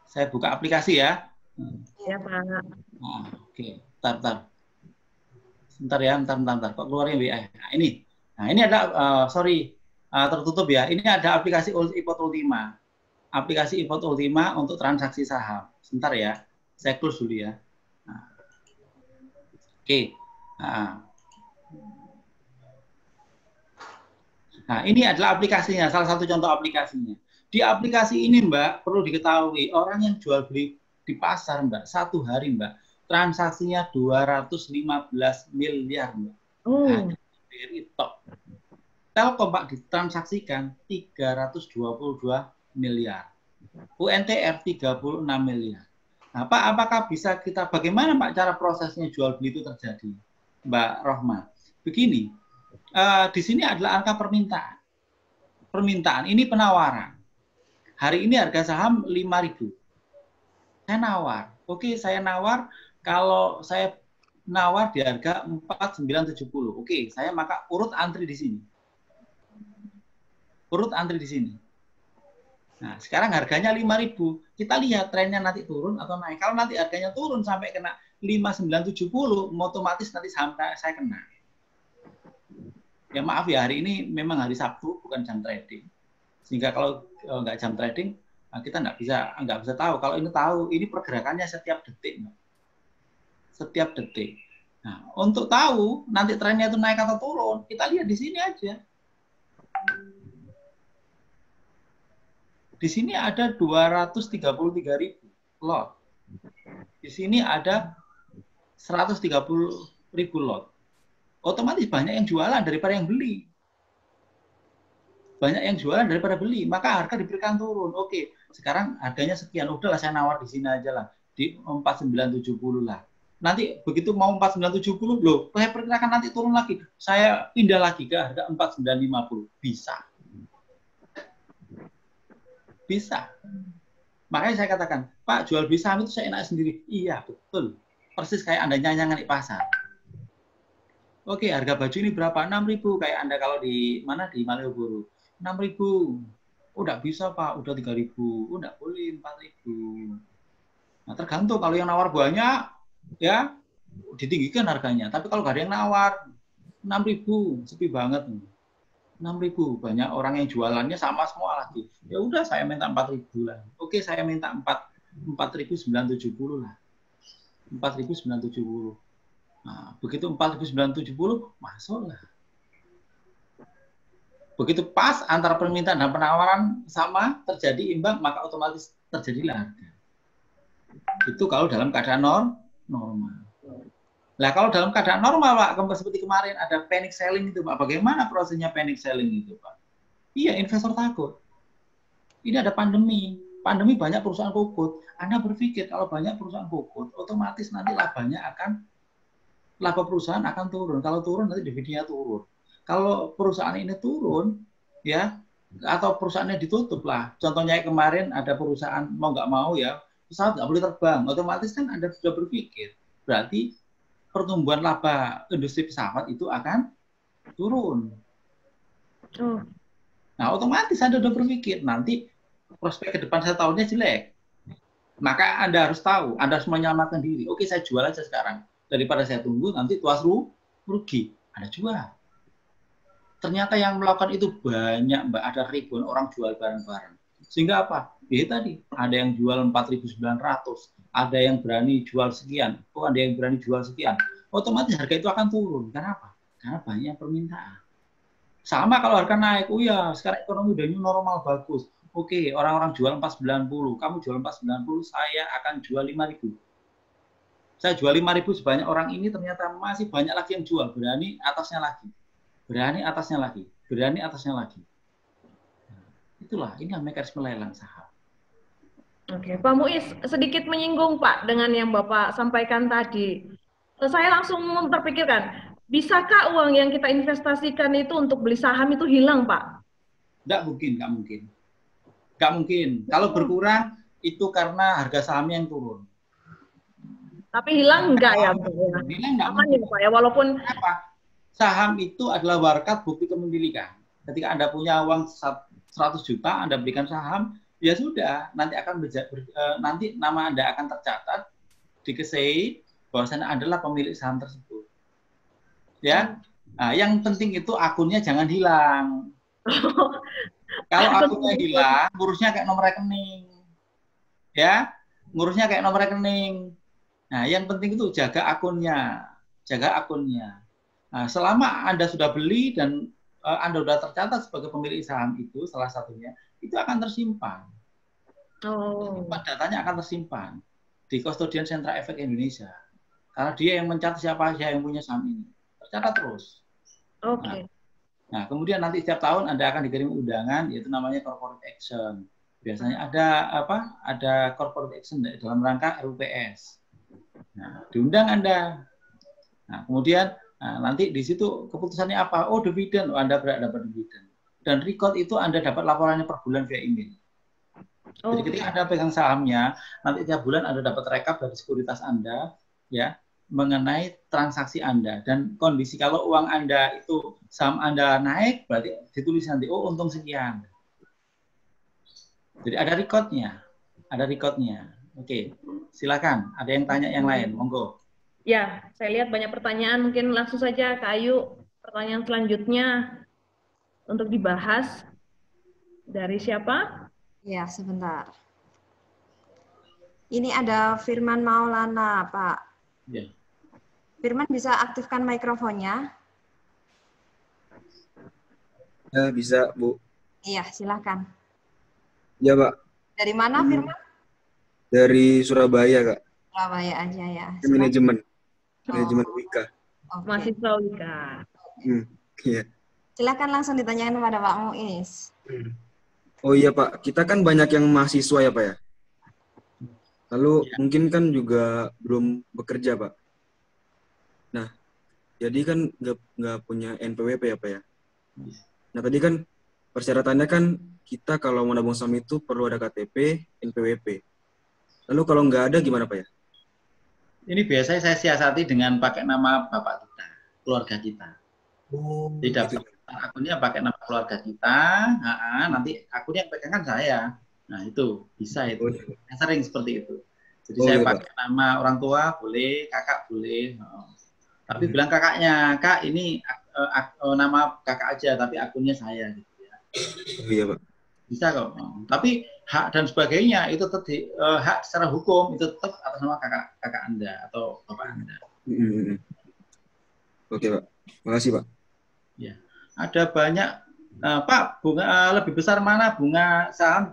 Saya buka aplikasi ya. Ya Pak. Nah, oke, bentar. Sebentar ya, bentar. Kok keluarnya WA? Nah, ini ada, tertutup ya. Ini ada aplikasi Ipot Ultima. Aplikasi Ipot Ultima untuk transaksi saham. Sebentar ya, saya close dulu ya. Nah. Oke. Nah, ini adalah aplikasinya, salah satu contoh aplikasinya. Di aplikasi ini, Mbak, perlu diketahui, orang yang jual beli di pasar, Mbak, satu hari, Mbak, transaksinya 215 miliar, Mbak. Hanya BRI top. Telkom, Pak, ditransaksikan 322 miliar. UNTR 36 miliar. Nah, Pak, apakah bisa bagaimana, Pak, cara prosesnya jual beli itu terjadi, Mbak Rohma? Begini, di sini adalah angka permintaan. Permintaan, ini penawaran. Hari ini harga saham 5.000. Saya nawar. Oke, saya nawar. Kalau saya nawar di harga 4.970. Oke, saya maka urut antri di sini. Urut antri di sini. Nah, sekarang harganya 5.000. Kita lihat trennya nanti turun atau naik. Kalau nanti harganya turun sampai kena 5970, otomatis nanti sampai saya kena. Ya maaf ya, hari ini memang hari Sabtu, bukan jam trading. Sehingga kalau nggak jam trading, kita nggak bisa tahu. Kalau ini tahu, ini pergerakannya setiap detik. Setiap detik. Nah, untuk tahu nanti trennya itu naik atau turun, kita lihat di sini aja. Di sini ada 233.000 lot. Di sini ada 130.000 lot. Otomatis banyak yang jualan daripada yang beli. Banyak yang jualan daripada beli, maka harga diberikan turun. Oke, sekarang harganya sekian, udahlah saya nawar di sini aja lah, di 4970 lah. Nanti begitu mau 4970, loh, saya perkirakan nanti turun lagi. Saya pindah lagi ke harga 4950. Bisa. Bisa. Makanya saya katakan, Pak, jual beli saham itu saya enak sendiri. Iya, betul. Persis kayak Anda nyanyangan di pasar. Oke, harga baju ini berapa? 6.000, kayak Anda kalau di mana, di Malioboro. 6.000. Oh, enggak bisa, Pak. Udah 3.000. Oh, enggak boleh 4.000. Nah, tergantung. Kalau yang nawar banyak, ya ditinggikan harganya. Tapi kalau nggak ada yang nawar, 6.000, sepi banget. 6.000, banyak orang yang jualannya sama semua lagi. Ya udah, saya minta 4.000 lah. Oke, saya minta 4.970 lah. 4.970. Nah, begitu 4.970, masuk lah. Begitu pas antara permintaan dan penawaran sama, terjadi imbang, maka otomatis terjadilah harga. Itu kalau dalam keadaan normal. Nah, kalau dalam keadaan normal, Pak, seperti kemarin ada panic selling itu, Pak. Bagaimana prosesnya panic selling itu, Pak? Iya, investor takut. Ini ada pandemi. Pandemi banyak perusahaan bangkrut. Anda berpikir kalau banyak perusahaan bangkrut, otomatis nanti laba perusahaan akan turun. Kalau turun, nanti dividennya turun. Kalau perusahaan ini turun, ya, atau perusahaannya ditutup lah. Contohnya kemarin ada perusahaan mau nggak mau ya, pesawat nggak boleh terbang. Otomatis kan Anda sudah berpikir, berarti pertumbuhan laba industri pesawat itu akan turun. Nah, otomatis Anda sudah berpikir, nanti prospek ke depan 1 tahunnya jelek. Maka Anda harus tahu, Anda harus menyelamatkan diri. Oke, saya jual aja sekarang. Daripada saya tunggu, nanti tuas rugi. Anda jual. Ternyata yang melakukan itu banyak, Mbak. Ada ribuan orang jual bareng-bareng. Sehingga apa? Ya tadi, ada yang jual 4.900. Ada yang berani jual sekian. Oh, ada yang berani jual sekian. Otomatis harga itu akan turun. Kenapa? Karena banyak permintaan. Sama kalau harga naik. Oh ya, sekarang ekonomi udah new normal, bagus. Oke, orang-orang jual 490. Kamu jual 490, saya akan jual 5.000. Saya jual 5.000 sebanyak orang ini, ternyata masih banyak lagi yang jual. Berani atasnya lagi. Berani atasnya lagi. Berani atasnya lagi. Itulah, ini mekanisme lelang saham. Oke, Pak Muiz, sedikit menyinggung Pak dengan yang Bapak sampaikan tadi. Saya langsung terpikirkan, bisakah uang yang kita investasikan itu untuk beli saham itu hilang, Pak? Nggak mungkin, nggak mungkin. Nggak mungkin. Kalau berkurang, itu karena harga sahamnya yang turun. Tapi hilang enggak ya, Pak? Hilang enggak aman ya, Pak ya, walaupun apa? Saham itu adalah warakat bukti kepemilikan. Ketika Anda punya uang 100 juta, Anda belikan saham, ya sudah, nanti akan nanti nama Anda akan tercatat di KSEI bahwasanya adalah pemilik saham tersebut. Ya. Nah, yang penting itu akunnya jangan hilang. Kalau akunnya hilang, ngurusnya kayak nomor rekening. Ya, ngurusnya kayak nomor rekening. Nah, yang penting itu jaga akunnya. Jaga akunnya. Nah, selama Anda sudah beli dan Anda sudah tercatat sebagai pemilik saham itu, salah satunya, itu akan tersimpan. Datanya akan tersimpan di Custodian Sentra Efek Indonesia. Karena dia yang mencatat siapa saja yang punya saham ini. Tercatat terus. Oke. Nah, kemudian nanti setiap tahun Anda akan dikirim undangan, yaitu namanya corporate action. Biasanya ada apa? Ada corporate action dalam rangka RUPS. Nah, diundang Anda. Nah, kemudian nanti di situ keputusannya apa? Oh, dividen. Oh, Anda berhak dapat dividen. Dan record itu Anda dapat laporannya per bulan via email. Jadi ketika Anda pegang sahamnya, nanti tiap bulan Anda dapat rekap dari sekuritas Anda, ya, mengenai transaksi Anda dan kondisi kalau uang Anda itu saham Anda naik, berarti ditulis nanti, oh untung sekian. Jadi ada recordnya, Oke, silakan. Ada yang tanya yang lain, monggo. Ya, saya lihat banyak pertanyaan. Mungkin langsung saja Kak Ayu, pertanyaan selanjutnya untuk dibahas dari siapa? Ya, sebentar. Ini ada Firman Maulana, Pak. Ya. Firman bisa aktifkan mikrofonnya? Ya, bisa, Bu. Iya, silakan. Ya, Pak. Dari mana, Firman? Dari Surabaya, Kak. Surabaya aja ya. Manajemen. Oh. Manajemen Wika. Oke. Mahasiswa Wika. Iya. Silakan langsung ditanyakan kepada Pak Muiz. Oh iya, Pak. Kita kan banyak yang mahasiswa ya, Pak ya? Lalu mungkin kan juga belum bekerja, Pak. Nah, jadi kan nggak punya NPWP ya, Pak ya? Nah, tadi kan persyaratannya kan kita kalau mau nabung saham itu perlu ada KTP, NPWP. Lalu kalau nggak ada gimana, Pak ya? Ini biasanya saya siasati dengan pakai nama bapak kita, keluarga kita. Tidak gitu. akunnya pakai nama keluarga kita, nanti akunnya yang pegang kan saya. Nah itu bisa itu. Saya sering seperti itu. Jadi saya pakai nama orang tua boleh, kakak boleh. Tapi bilang kakaknya, Kak ini nama kakak aja, tapi akunnya saya. Gitu ya. Iya, Pak. Bisa kok. Tapi hak dan sebagainya itu tetap hak secara hukum itu tetap atas nama kakak Anda atau bapak Anda. Oke, Pak. Makasih, Pak. Ya, ada banyak Pak, bunga lebih besar mana bunga saham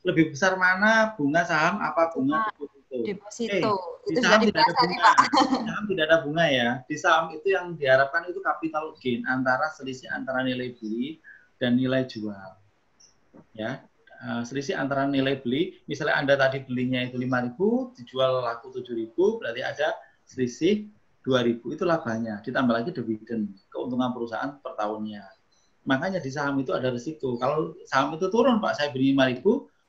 lebih besar mana bunga saham apa bunga deposito? Di saham tidak ada bunga. Di saham tidak ada bunga ya. Di saham itu yang diharapkan itu capital gain antara selisih antara nilai beli dan nilai jual. Ya, selisih antara nilai beli, misalnya Anda tadi belinya itu 5.000, dijual laku 7.000, berarti ada selisih 2.000, itu labanya, ditambah lagi dividen, keuntungan perusahaan per tahunnya. Makanya di saham itu ada risiko. Kalau saham itu turun, Pak, saya beli 5.000,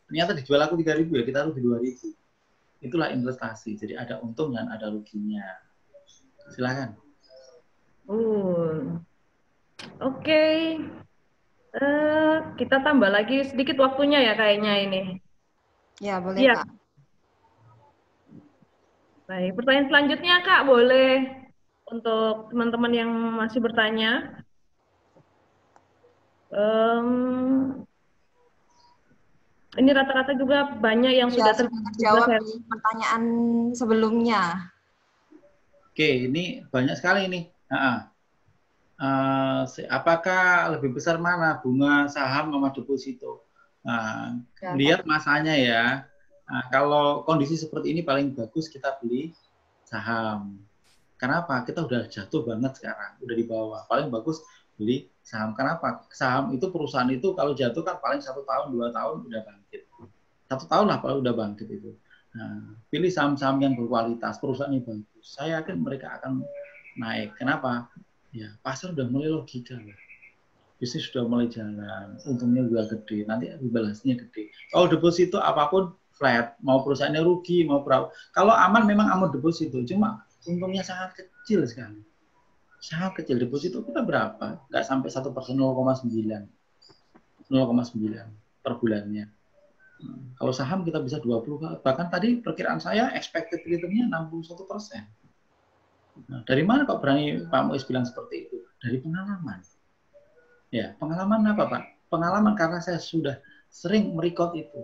ternyata dijual aku 3.000, ya kita rugi 2.000. Itulah investasi, jadi ada untung dan ada ruginya. Silakan. Oke. Kita tambah lagi sedikit waktunya ya kayaknya ini. Ya, boleh, ya. Kak. Baik, pertanyaan selanjutnya Kak, boleh untuk teman-teman yang masih bertanya. Ini rata-rata juga banyak yang sudah terjawab di pertanyaan sebelumnya. Oke, ini banyak sekali ini. Apakah lebih besar mana bunga saham sama deposito? Lihat masanya ya. Kalau kondisi seperti ini paling bagus kita beli saham. Kenapa? Kita udah jatuh banget sekarang, udah di bawah. Paling bagus beli saham. Kenapa? Saham itu perusahaan itu kalau jatuh kan paling 1 tahun, 2 tahun udah bangkit. 1 tahun lah paling udah bangkit itu. Nah, pilih saham-saham yang berkualitas, perusahaannya bagus. Saya yakin mereka akan naik. Kenapa? Ya, pasar udah mulai logika. Bisnis sudah mulai jalan, untungnya juga gede, nanti balasnya gede. Kalau deposito apapun flat, mau perusahaannya rugi, mau berapa. Kalau aman memang aman deposito, cuma untungnya sangat kecil sekali. Sangat kecil. Deposito kita berapa? Nggak sampai 1%, 0,9 per bulannya. Kalau saham kita bisa 20, bahkan tadi perkiraan saya expected return-nya 61%. Nah, dari mana kok berani Pak Muiz bilang seperti itu? Dari pengalaman. Ya, pengalaman apa, Pak? Pengalaman karena saya sudah sering merecord itu.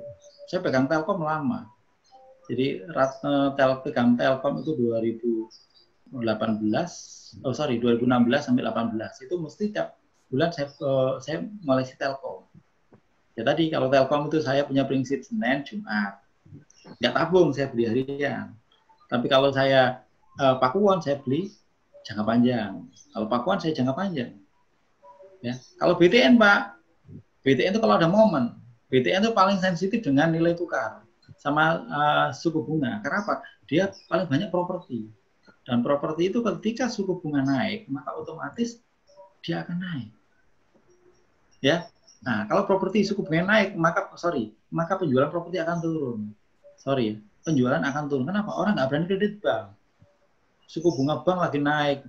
Saya pegang Telkom lama. Jadi pegang Telkom itu 2016 sampai 18. Itu mesti tiap bulan saya ngoleksi Telkom. Ya tadi kalau Telkom itu saya punya prinsip Senin, Jumat. Nggak tabung, saya beli harian. Tapi kalau saya Pakuan saya beli jangka panjang. Kalau Pakuan saya jangka panjang. Ya. Kalau BTN, Pak, BTN itu kalau ada momen, BTN itu paling sensitif dengan nilai tukar sama suku bunga. Kenapa? Dia paling banyak properti. Dan properti itu ketika suku bunga naik, maka otomatis dia akan naik. Ya. Nah, kalau properti suku bunga naik, maka penjualan properti akan turun. Penjualan akan turun. Kenapa? Orang nggak berani kredit bank. Suku bunga bank lagi naik,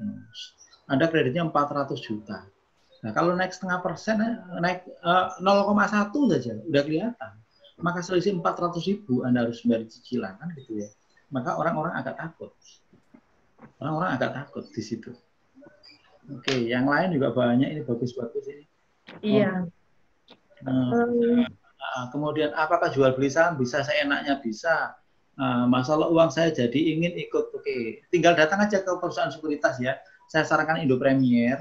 Anda kreditnya 400 juta. Nah, kalau naik 0,5%, naik 0,1 saja, udah kelihatan. Maka selisih 400.000 Anda harus bayar cicilan, kan gitu ya. Maka orang-orang agak takut. Orang-orang agak takut di situ. Oke, yang lain juga banyak, ini bagus-bagus ini. Iya. Kemudian apakah jual beli saham bisa seenaknya? Bisa. Masalah uang saya jadi ingin ikut, oke, tinggal datang aja ke perusahaan sekuritas ya. Saya sarankan Indo Premier,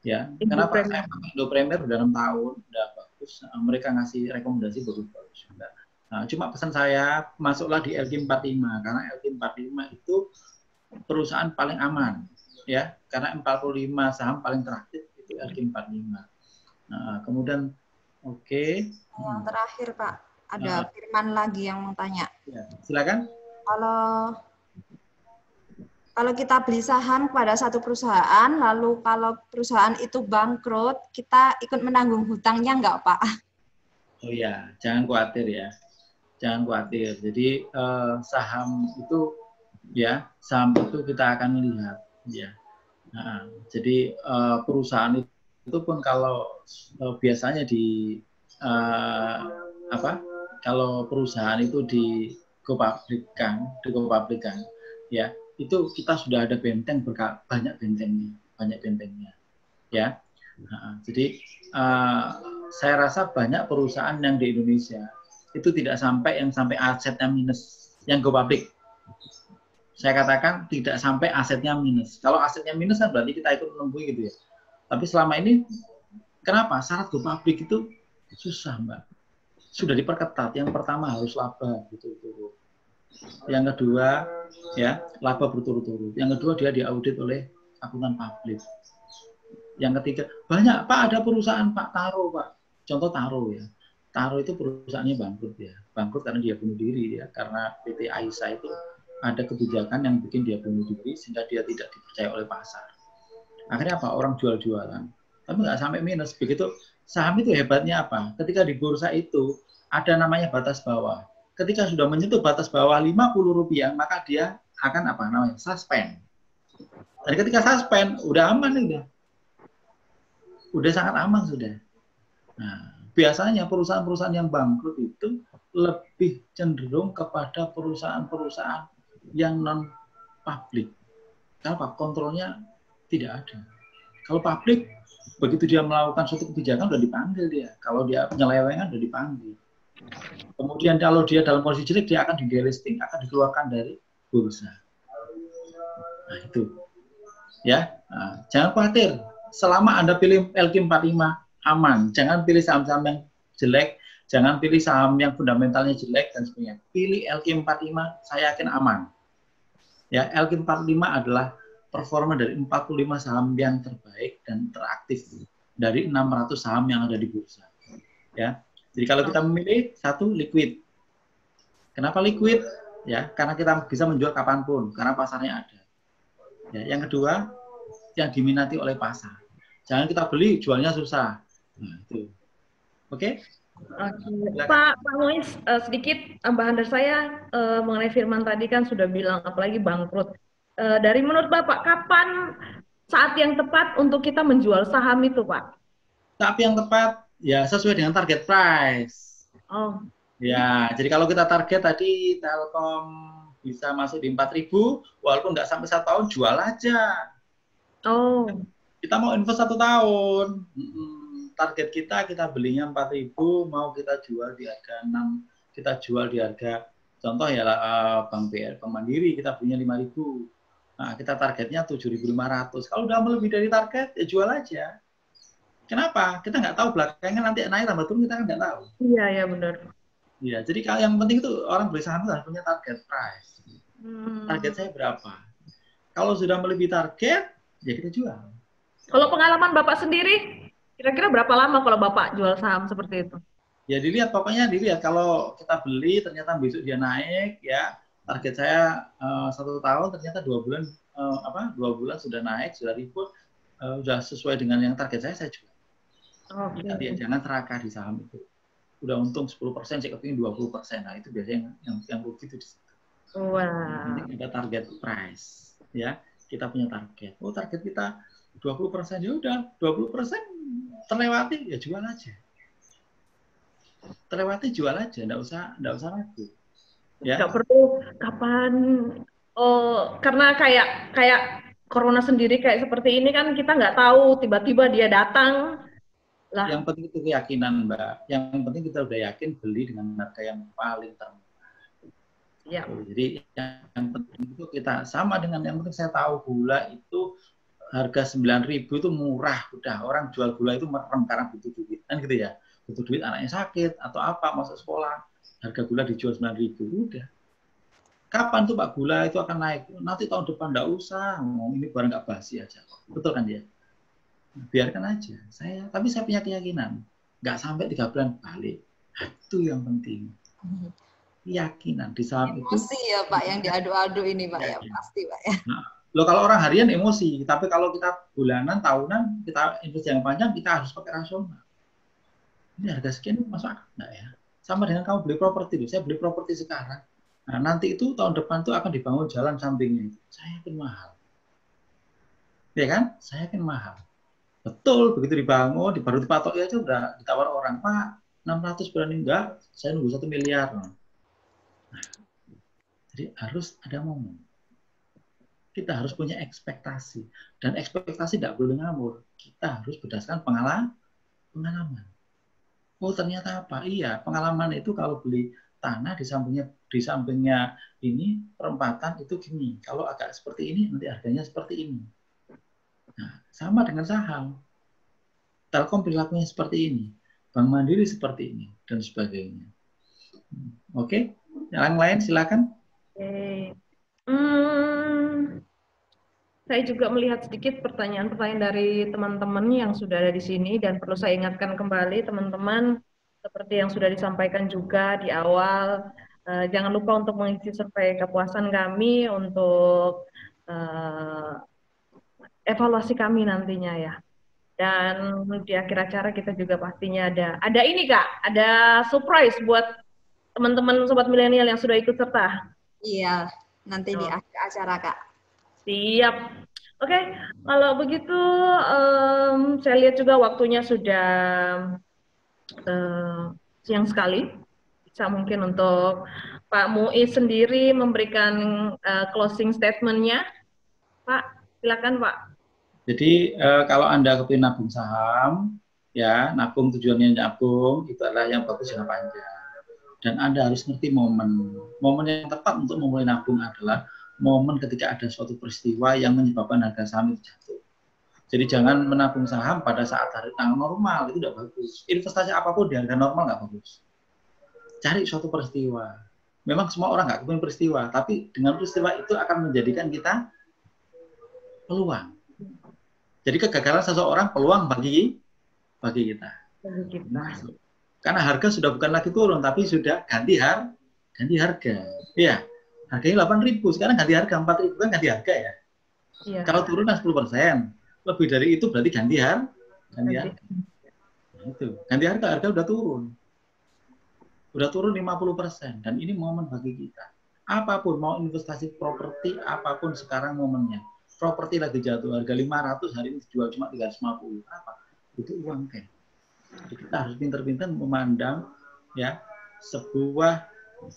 ya. Kenapa? Saya pakai Indo Premier udah 6 tahun, udah bagus. Mereka ngasih rekomendasi bagus-bagus juga. Nah, cuma pesan saya masuklah di LQ45 karena LQ45 itu perusahaan paling aman, ya. Karena 45 saham paling teraktif itu LQ45. Nah, kemudian oke. Yang terakhir Pak, ada Firman lagi yang mau tanya. Ya, silakan. Kalau kita beli saham pada satu perusahaan, lalu kalau perusahaan itu bangkrut, kita ikut menanggung hutangnya enggak, Pak? Oh ya, jangan khawatir ya. Jangan khawatir. Jadi saham itu kita akan melihat ya. Nah, jadi perusahaan itu pun kalau biasanya kalau perusahaan itu dipublikkan ya, itu kita sudah ada benteng banyak bentengnya ya. Jadi saya rasa banyak perusahaan yang di Indonesia itu tidak sampai asetnya minus yang go public. Saya katakan tidak sampai asetnya minus. Kalau asetnya minus kan berarti kita ikut menembus gitu ya. Tapi selama ini kenapa syarat go public itu susah, Mbak? Sudah diperketat. Yang pertama harus laba berturut-turut. Yang kedua ya laba berturut-turut. Yang kedua dia diaudit oleh akuntan publik. Yang ketiga banyak Pak, ada perusahaan Pak Taro Pak. Contoh Taro ya. Taro itu perusahaannya bangkrut ya. Bangkrut karena dia bunuh diri ya. Karena PT Aisyah itu ada kebijakan yang bikin dia bunuh diri sehingga dia tidak dipercaya oleh pasar. Akhirnya apa? Orang jual-jualan. Tapi nggak sampai minus. Begitu saham itu hebatnya apa? Ketika di bursa itu ada namanya batas bawah. Ketika sudah menyentuh batas bawah Rp50, maka dia akan apa namanya? Suspend. Dan ketika suspend, udah aman udah. Udah sangat aman sudah. Nah, biasanya perusahaan-perusahaan yang bangkrut itu lebih cenderung kepada perusahaan-perusahaan yang non-publik. Kenapa? Kontrolnya tidak ada. Kalau publik, begitu dia melakukan suatu kebijakan sudah dipanggil dia. Kalau dia penyelewengan sudah dipanggil. Kemudian kalau dia dalam posisi jelek, dia akan di-delisting, akan dikeluarkan dari bursa. Nah itu. Ya, nah, jangan khawatir. Selama Anda pilih LQ45 aman. Jangan pilih saham-saham yang jelek, jangan pilih saham yang fundamentalnya jelek dan sebagainya. Pilih LQ45, saya yakin aman. Ya, LQ45 adalah performa dari 45 saham yang terbaik dan teraktif dari 600 saham yang ada di bursa. Ya. Jadi kalau kita memilih satu liquid. Kenapa liquid? Ya, karena kita bisa menjual kapanpun karena pasarnya ada. Ya, yang kedua, yang diminati oleh pasar. Jangan kita beli, jualnya susah. Nah, itu. Oke? Pak Muiz, sedikit tambahan dari saya mengenai Firman tadi kan sudah bilang apalagi bangkrut. Dari menurut Bapak, kapan saat yang tepat untuk kita menjual saham itu, Pak? Saat yang tepat, ya sesuai dengan target price. Oh. Ya, jadi kalau kita target tadi Telkom bisa masuk di 4.000, walaupun nggak sampai 1 tahun, jual aja. Oh. Kita mau invest 1 tahun. Target kita belinya 4.000, mau kita jual di harga 6, kita jual di harga, contoh ya Bank BR, Bank Mandiri, kita punya 5.000. Nah, kita targetnya 7.500. Kalau udah lebih dari target, ya jual aja. Kenapa? Kita nggak tahu belakangnya nanti naik tambah turun, kita kan nggak tahu. Iya, ya benar. Iya, jadi kalau yang penting itu orang beli saham itu harus punya target price. Target saya berapa? Kalau sudah melebihi target, ya kita jual. Kalau pengalaman Bapak sendiri, kira-kira berapa lama kalau Bapak jual saham seperti itu? Ya dilihat, pokoknya dilihat. Kalau kita beli, ternyata besok dia naik, ya target saya 1 tahun, ternyata 2 bulan, 2 bulan sudah naik, sudah ribut, sudah sesuai dengan yang target saya jual. Okay. Jadi jangan serakah di saham itu. Udah untung 10%, saya kepingin 20%. Nah itu biasanya yang rugi itu di situ. Wow. Nanti ada target price, ya kita punya target. Oh target kita 20%, ya udah 20% terlewati ya jual aja. Terlewati jual aja, nggak usah ragu. Ya. Nggak perlu kapan Oh, karena kayak corona sendiri kayak seperti ini kan kita nggak tahu tiba-tiba dia datang lah. Yang penting itu keyakinan, Mbak. Yang penting kita udah yakin beli dengan harga yang paling termurah. Ya. Jadi yang penting itu kita sama dengan yang penting saya tahu gula itu harga 9.000 itu murah. Udah orang jual gula itu merem karena butuh duit kan gitu ya. Butuh duit, anaknya sakit atau apa masuk sekolah. Harga gula dijual 9.000 udah. Kapan tuh Pak gula itu akan naik? Nanti tahun depan enggak usah. Ini barang nggak basi aja. Betul kan dia? Biarkan aja. Tapi saya punya keyakinan nggak sampai 3 bulan balik. Itu yang penting. Keyakinan di saham itu. Emosi ya Pak yang diadu-adu ini Pak ya pasti Pak ya. Nah, loh kalau orang harian emosi, tapi kalau kita bulanan, tahunan, kita investasi yang panjang kita harus pakai rasional. Ini harga sekian masuk akal nggak ya? Sama dengan kamu beli properti, saya beli properti sekarang. Nah, nanti itu tahun depan tuh akan dibangun jalan sampingnya itu. Saya yakin mahal. Ya kan? Saya yakin mahal. Betul, begitu dibangun, baru dipatoki aja udah ditawar orang, Pak, 600 berani enggak? Saya nunggu 1 miliar. Nah, jadi harus ada momen. Kita harus punya ekspektasi. Dan ekspektasi tidak boleh ngawur. Kita harus berdasarkan pengalaman. Oh ternyata apa? Iya, pengalaman itu kalau beli tanah di sampingnya ini perempatan itu gini. Kalau agak seperti ini nanti harganya seperti ini. Nah, sama dengan saham. Telkom perilakunya seperti ini, Bank Mandiri seperti ini dan sebagainya. Oke, yang lain silakan. Oke. Saya juga melihat sedikit pertanyaan-pertanyaan dari teman-teman yang sudah ada di sini dan perlu saya ingatkan kembali teman-teman seperti yang sudah disampaikan juga di awal, jangan lupa untuk mengisi survei kepuasan kami untuk evaluasi kami nantinya ya. Dan di akhir acara kita juga pastinya ada ini Kak, ada surprise buat teman-teman sobat milenial yang sudah ikut serta. Iya, nanti di akhir acara Kak. Siap. Oke, kalau begitu saya lihat juga waktunya sudah siang sekali. Bisa mungkin untuk Pak Muiz sendiri memberikan closing statement-nya. Pak, silakan Pak. Jadi kalau Anda kepingin nabung saham, ya nabung tujuannya nabung, itu adalah yang bagus jangka panjang. Dan Anda harus ngerti momen. Momen yang tepat untuk memulai nabung adalah momen ketika ada suatu peristiwa yang menyebabkan harga saham itu jatuh. Jadi jangan menabung saham pada saat harga normal, itu tidak bagus. Investasi apapun di harga normal nggak bagus. Cari suatu peristiwa. Memang semua orang nggak kepingin peristiwa, tapi dengan peristiwa itu akan menjadikan kita peluang. Jadi kegagalan seseorang peluang bagi kita. Karena harga sudah bukan lagi turun, tapi sudah ganti harga. Iya. Harganya 8.000, sekarang ganti harga 4.000 kan ganti harga ya. Iya. Kalau turun 10%, lebih dari itu berarti ganti harga. Itu. Ganti harga udah turun. Udah turun 50%, dan ini momen bagi kita. Apapun, mau investasi properti, apapun sekarang momennya. Properti lagi jatuh, harga 500, hari ini dijual cuma 350. Apa? Itu uang kan. Jadi kita harus pintar-pintar memandang ya sebuah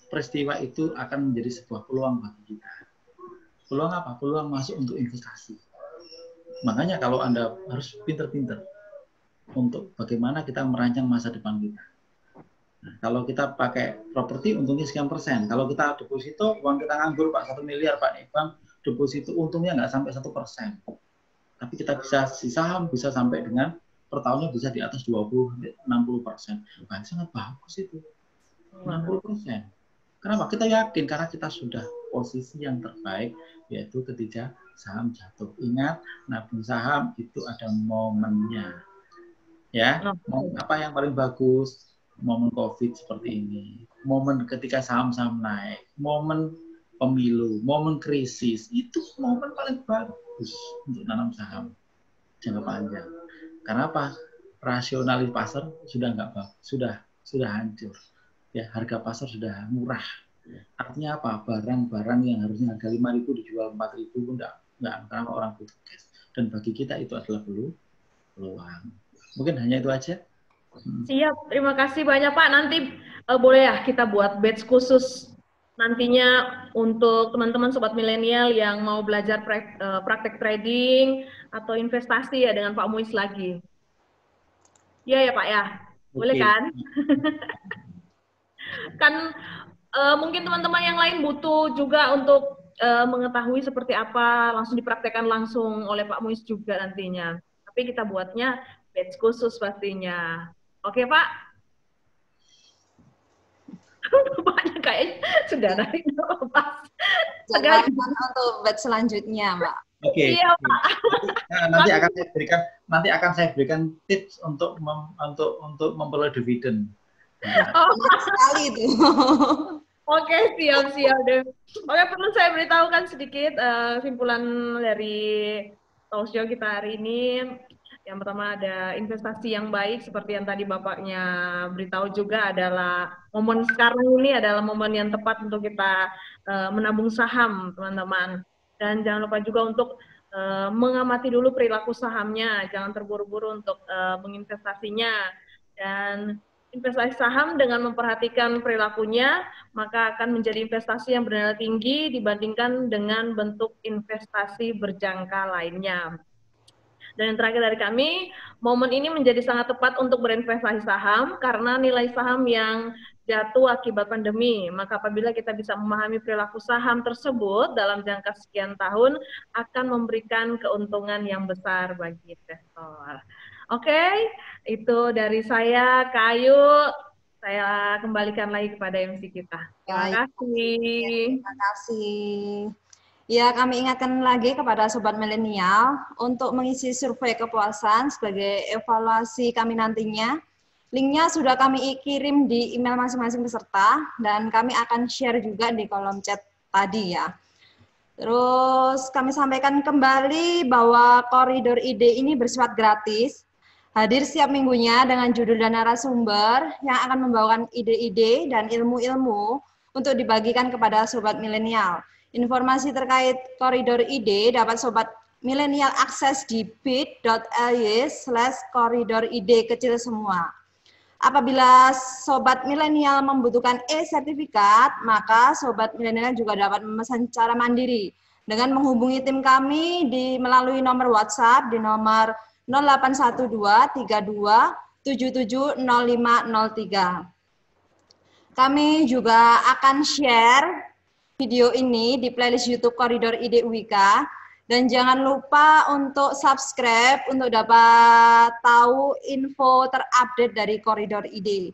peristiwa itu akan menjadi sebuah peluang bagi kita. Peluang apa? Peluang masuk untuk investasi. Makanya kalau Anda harus pintar-pintar untuk bagaimana kita merancang masa depan kita. Nah, kalau kita pakai properti untungnya sekian persen. Kalau kita deposito, uang kita nganggur Pak 1 miliar Pak nih Bang, deposito untungnya nggak sampai 1%. Tapi kita bisa si saham bisa sampai dengan per tahunnya bisa di atas 20-60%. Nah, sangat bagus itu. 60%. Kenapa? Kita yakin karena kita sudah posisi yang terbaik, yaitu ketika saham jatuh. Ingat, nabung saham itu ada momennya. Ya, momen apa yang paling bagus? Momen COVID seperti ini. Momen ketika saham-saham naik. Momen pemilu, momen krisis. Itu momen paling bagus untuk nanam saham jangka panjang. Karena apa? Rasionalis pasar sudah nggak bagus, sudah hancur. Ya, harga pasar sudah murah. Artinya apa? Barang-barang yang harusnya harga 5.000 dijual 4.000 pun enggak, karena orang butuh cash. Dan bagi kita itu adalah peluang. Mungkin hanya itu aja. Siap, terima kasih banyak Pak. Nanti boleh ya kita buat batch khusus nantinya untuk teman-teman sobat milenial yang mau belajar praktek trading atau investasi ya dengan Pak Muiz lagi. Iya ya Pak ya, boleh kan? Kan mungkin teman-teman yang lain butuh juga untuk mengetahui seperti apa, langsung dipraktekkan langsung oleh Pak Muiz juga nantinya. Tapi kita buatnya batch khusus pastinya. Oke Pak? Bapaknya kayaknya sudah narik nafas. Untuk batch selanjutnya, Mbak. Oke. Iya, Pak. Nah, nanti akan saya berikan tips untuk memperoleh dividen. Sekali itu. Oke, siap deh. Oke, perlu saya beritahukan sedikit simpulan dari talk show kita hari ini. Yang pertama ada investasi yang baik, seperti yang tadi Bapaknya beritahu juga adalah momen sekarang ini adalah momen yang tepat untuk kita menabung saham, teman-teman. Dan jangan lupa juga untuk mengamati dulu perilaku sahamnya, jangan terburu-buru untuk menginvestasinya. Dan investasi saham dengan memperhatikan perilakunya, maka akan menjadi investasi yang bernilai tinggi dibandingkan dengan bentuk investasi berjangka lainnya. Dan yang terakhir dari kami, momen ini menjadi sangat tepat untuk berinvestasi saham karena nilai saham yang jatuh akibat pandemi. Maka apabila kita bisa memahami perilaku saham tersebut dalam jangka sekian tahun, akan memberikan keuntungan yang besar bagi investor. Oke, itu dari saya, Kak Ayu. Saya kembalikan lagi kepada MC kita. Terima kasih. Terima kasih. Ya, kami ingatkan lagi kepada Sobat Milenial untuk mengisi survei kepuasan sebagai evaluasi kami nantinya. Linknya sudah kami kirim di email masing-masing peserta dan kami akan share juga di kolom chat tadi ya. Terus kami sampaikan kembali bahwa Koridor Ide ini bersifat gratis. Hadir setiap minggunya dengan judul dan narasumber yang akan membawakan ide-ide dan ilmu-ilmu untuk dibagikan kepada Sobat Milenial. Informasi terkait Koridor Ide dapat Sobat Milenial akses di bit.ly/koridoride kecil semua. Apabila Sobat Milenial membutuhkan e-sertifikat, maka Sobat Milenial juga dapat memesan secara mandiri dengan menghubungi tim kami melalui nomor WhatsApp di nomor 0812-32-770503. Kami juga akan share video ini di playlist YouTube Koridor Ide UIK. Dan jangan lupa untuk subscribe untuk dapat tahu info terupdate dari Koridor Ide.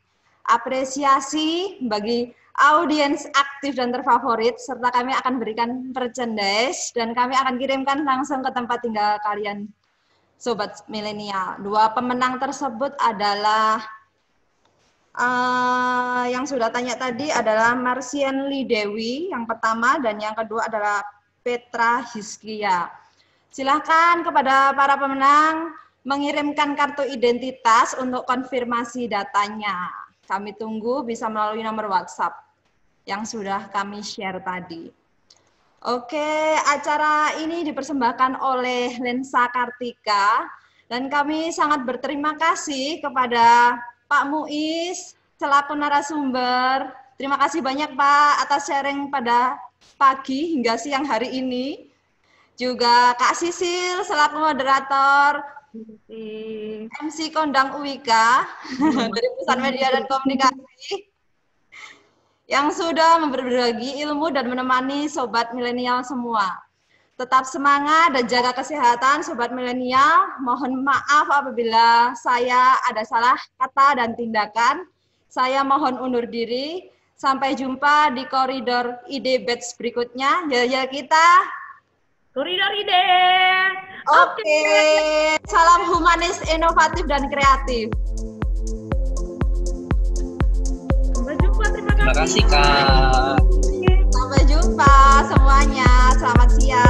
Apresiasi bagi audiens aktif dan terfavorit, serta kami akan berikan merchandise dan kami akan kirimkan langsung ke tempat tinggal kalian, Sobat Milenial. 2 pemenang tersebut adalah yang sudah tanya tadi adalah Marsian Lee Dewi yang pertama dan yang kedua adalah Petra Hiskia. Silahkan kepada para pemenang mengirimkan kartu identitas untuk konfirmasi datanya. Kami tunggu bisa melalui nomor WhatsApp yang sudah kami share tadi. Oke, acara ini dipersembahkan oleh Lensa Kartika dan kami sangat berterima kasih kepada Pak Muiz selaku narasumber. Terima kasih banyak Pak atas sharing pada pagi hingga siang hari ini. Juga Kak Sisil selaku moderator, MC Kondang UIK dari Pusat Media dan Komunikasi yang sudah berbagi ilmu dan menemani Sobat Milenial semua. Tetap semangat dan jaga kesehatan Sobat Milenial. Mohon maaf apabila saya ada salah kata dan tindakan. Saya mohon undur diri. Sampai jumpa di Koridor Ide batch berikutnya. Ya kita Koridor Ide. Oke. Salam humanis, inovatif dan kreatif. Sampai jumpa. Terima kasih. Terima kasih Kak. Sampai jumpa semuanya. Selamat siang.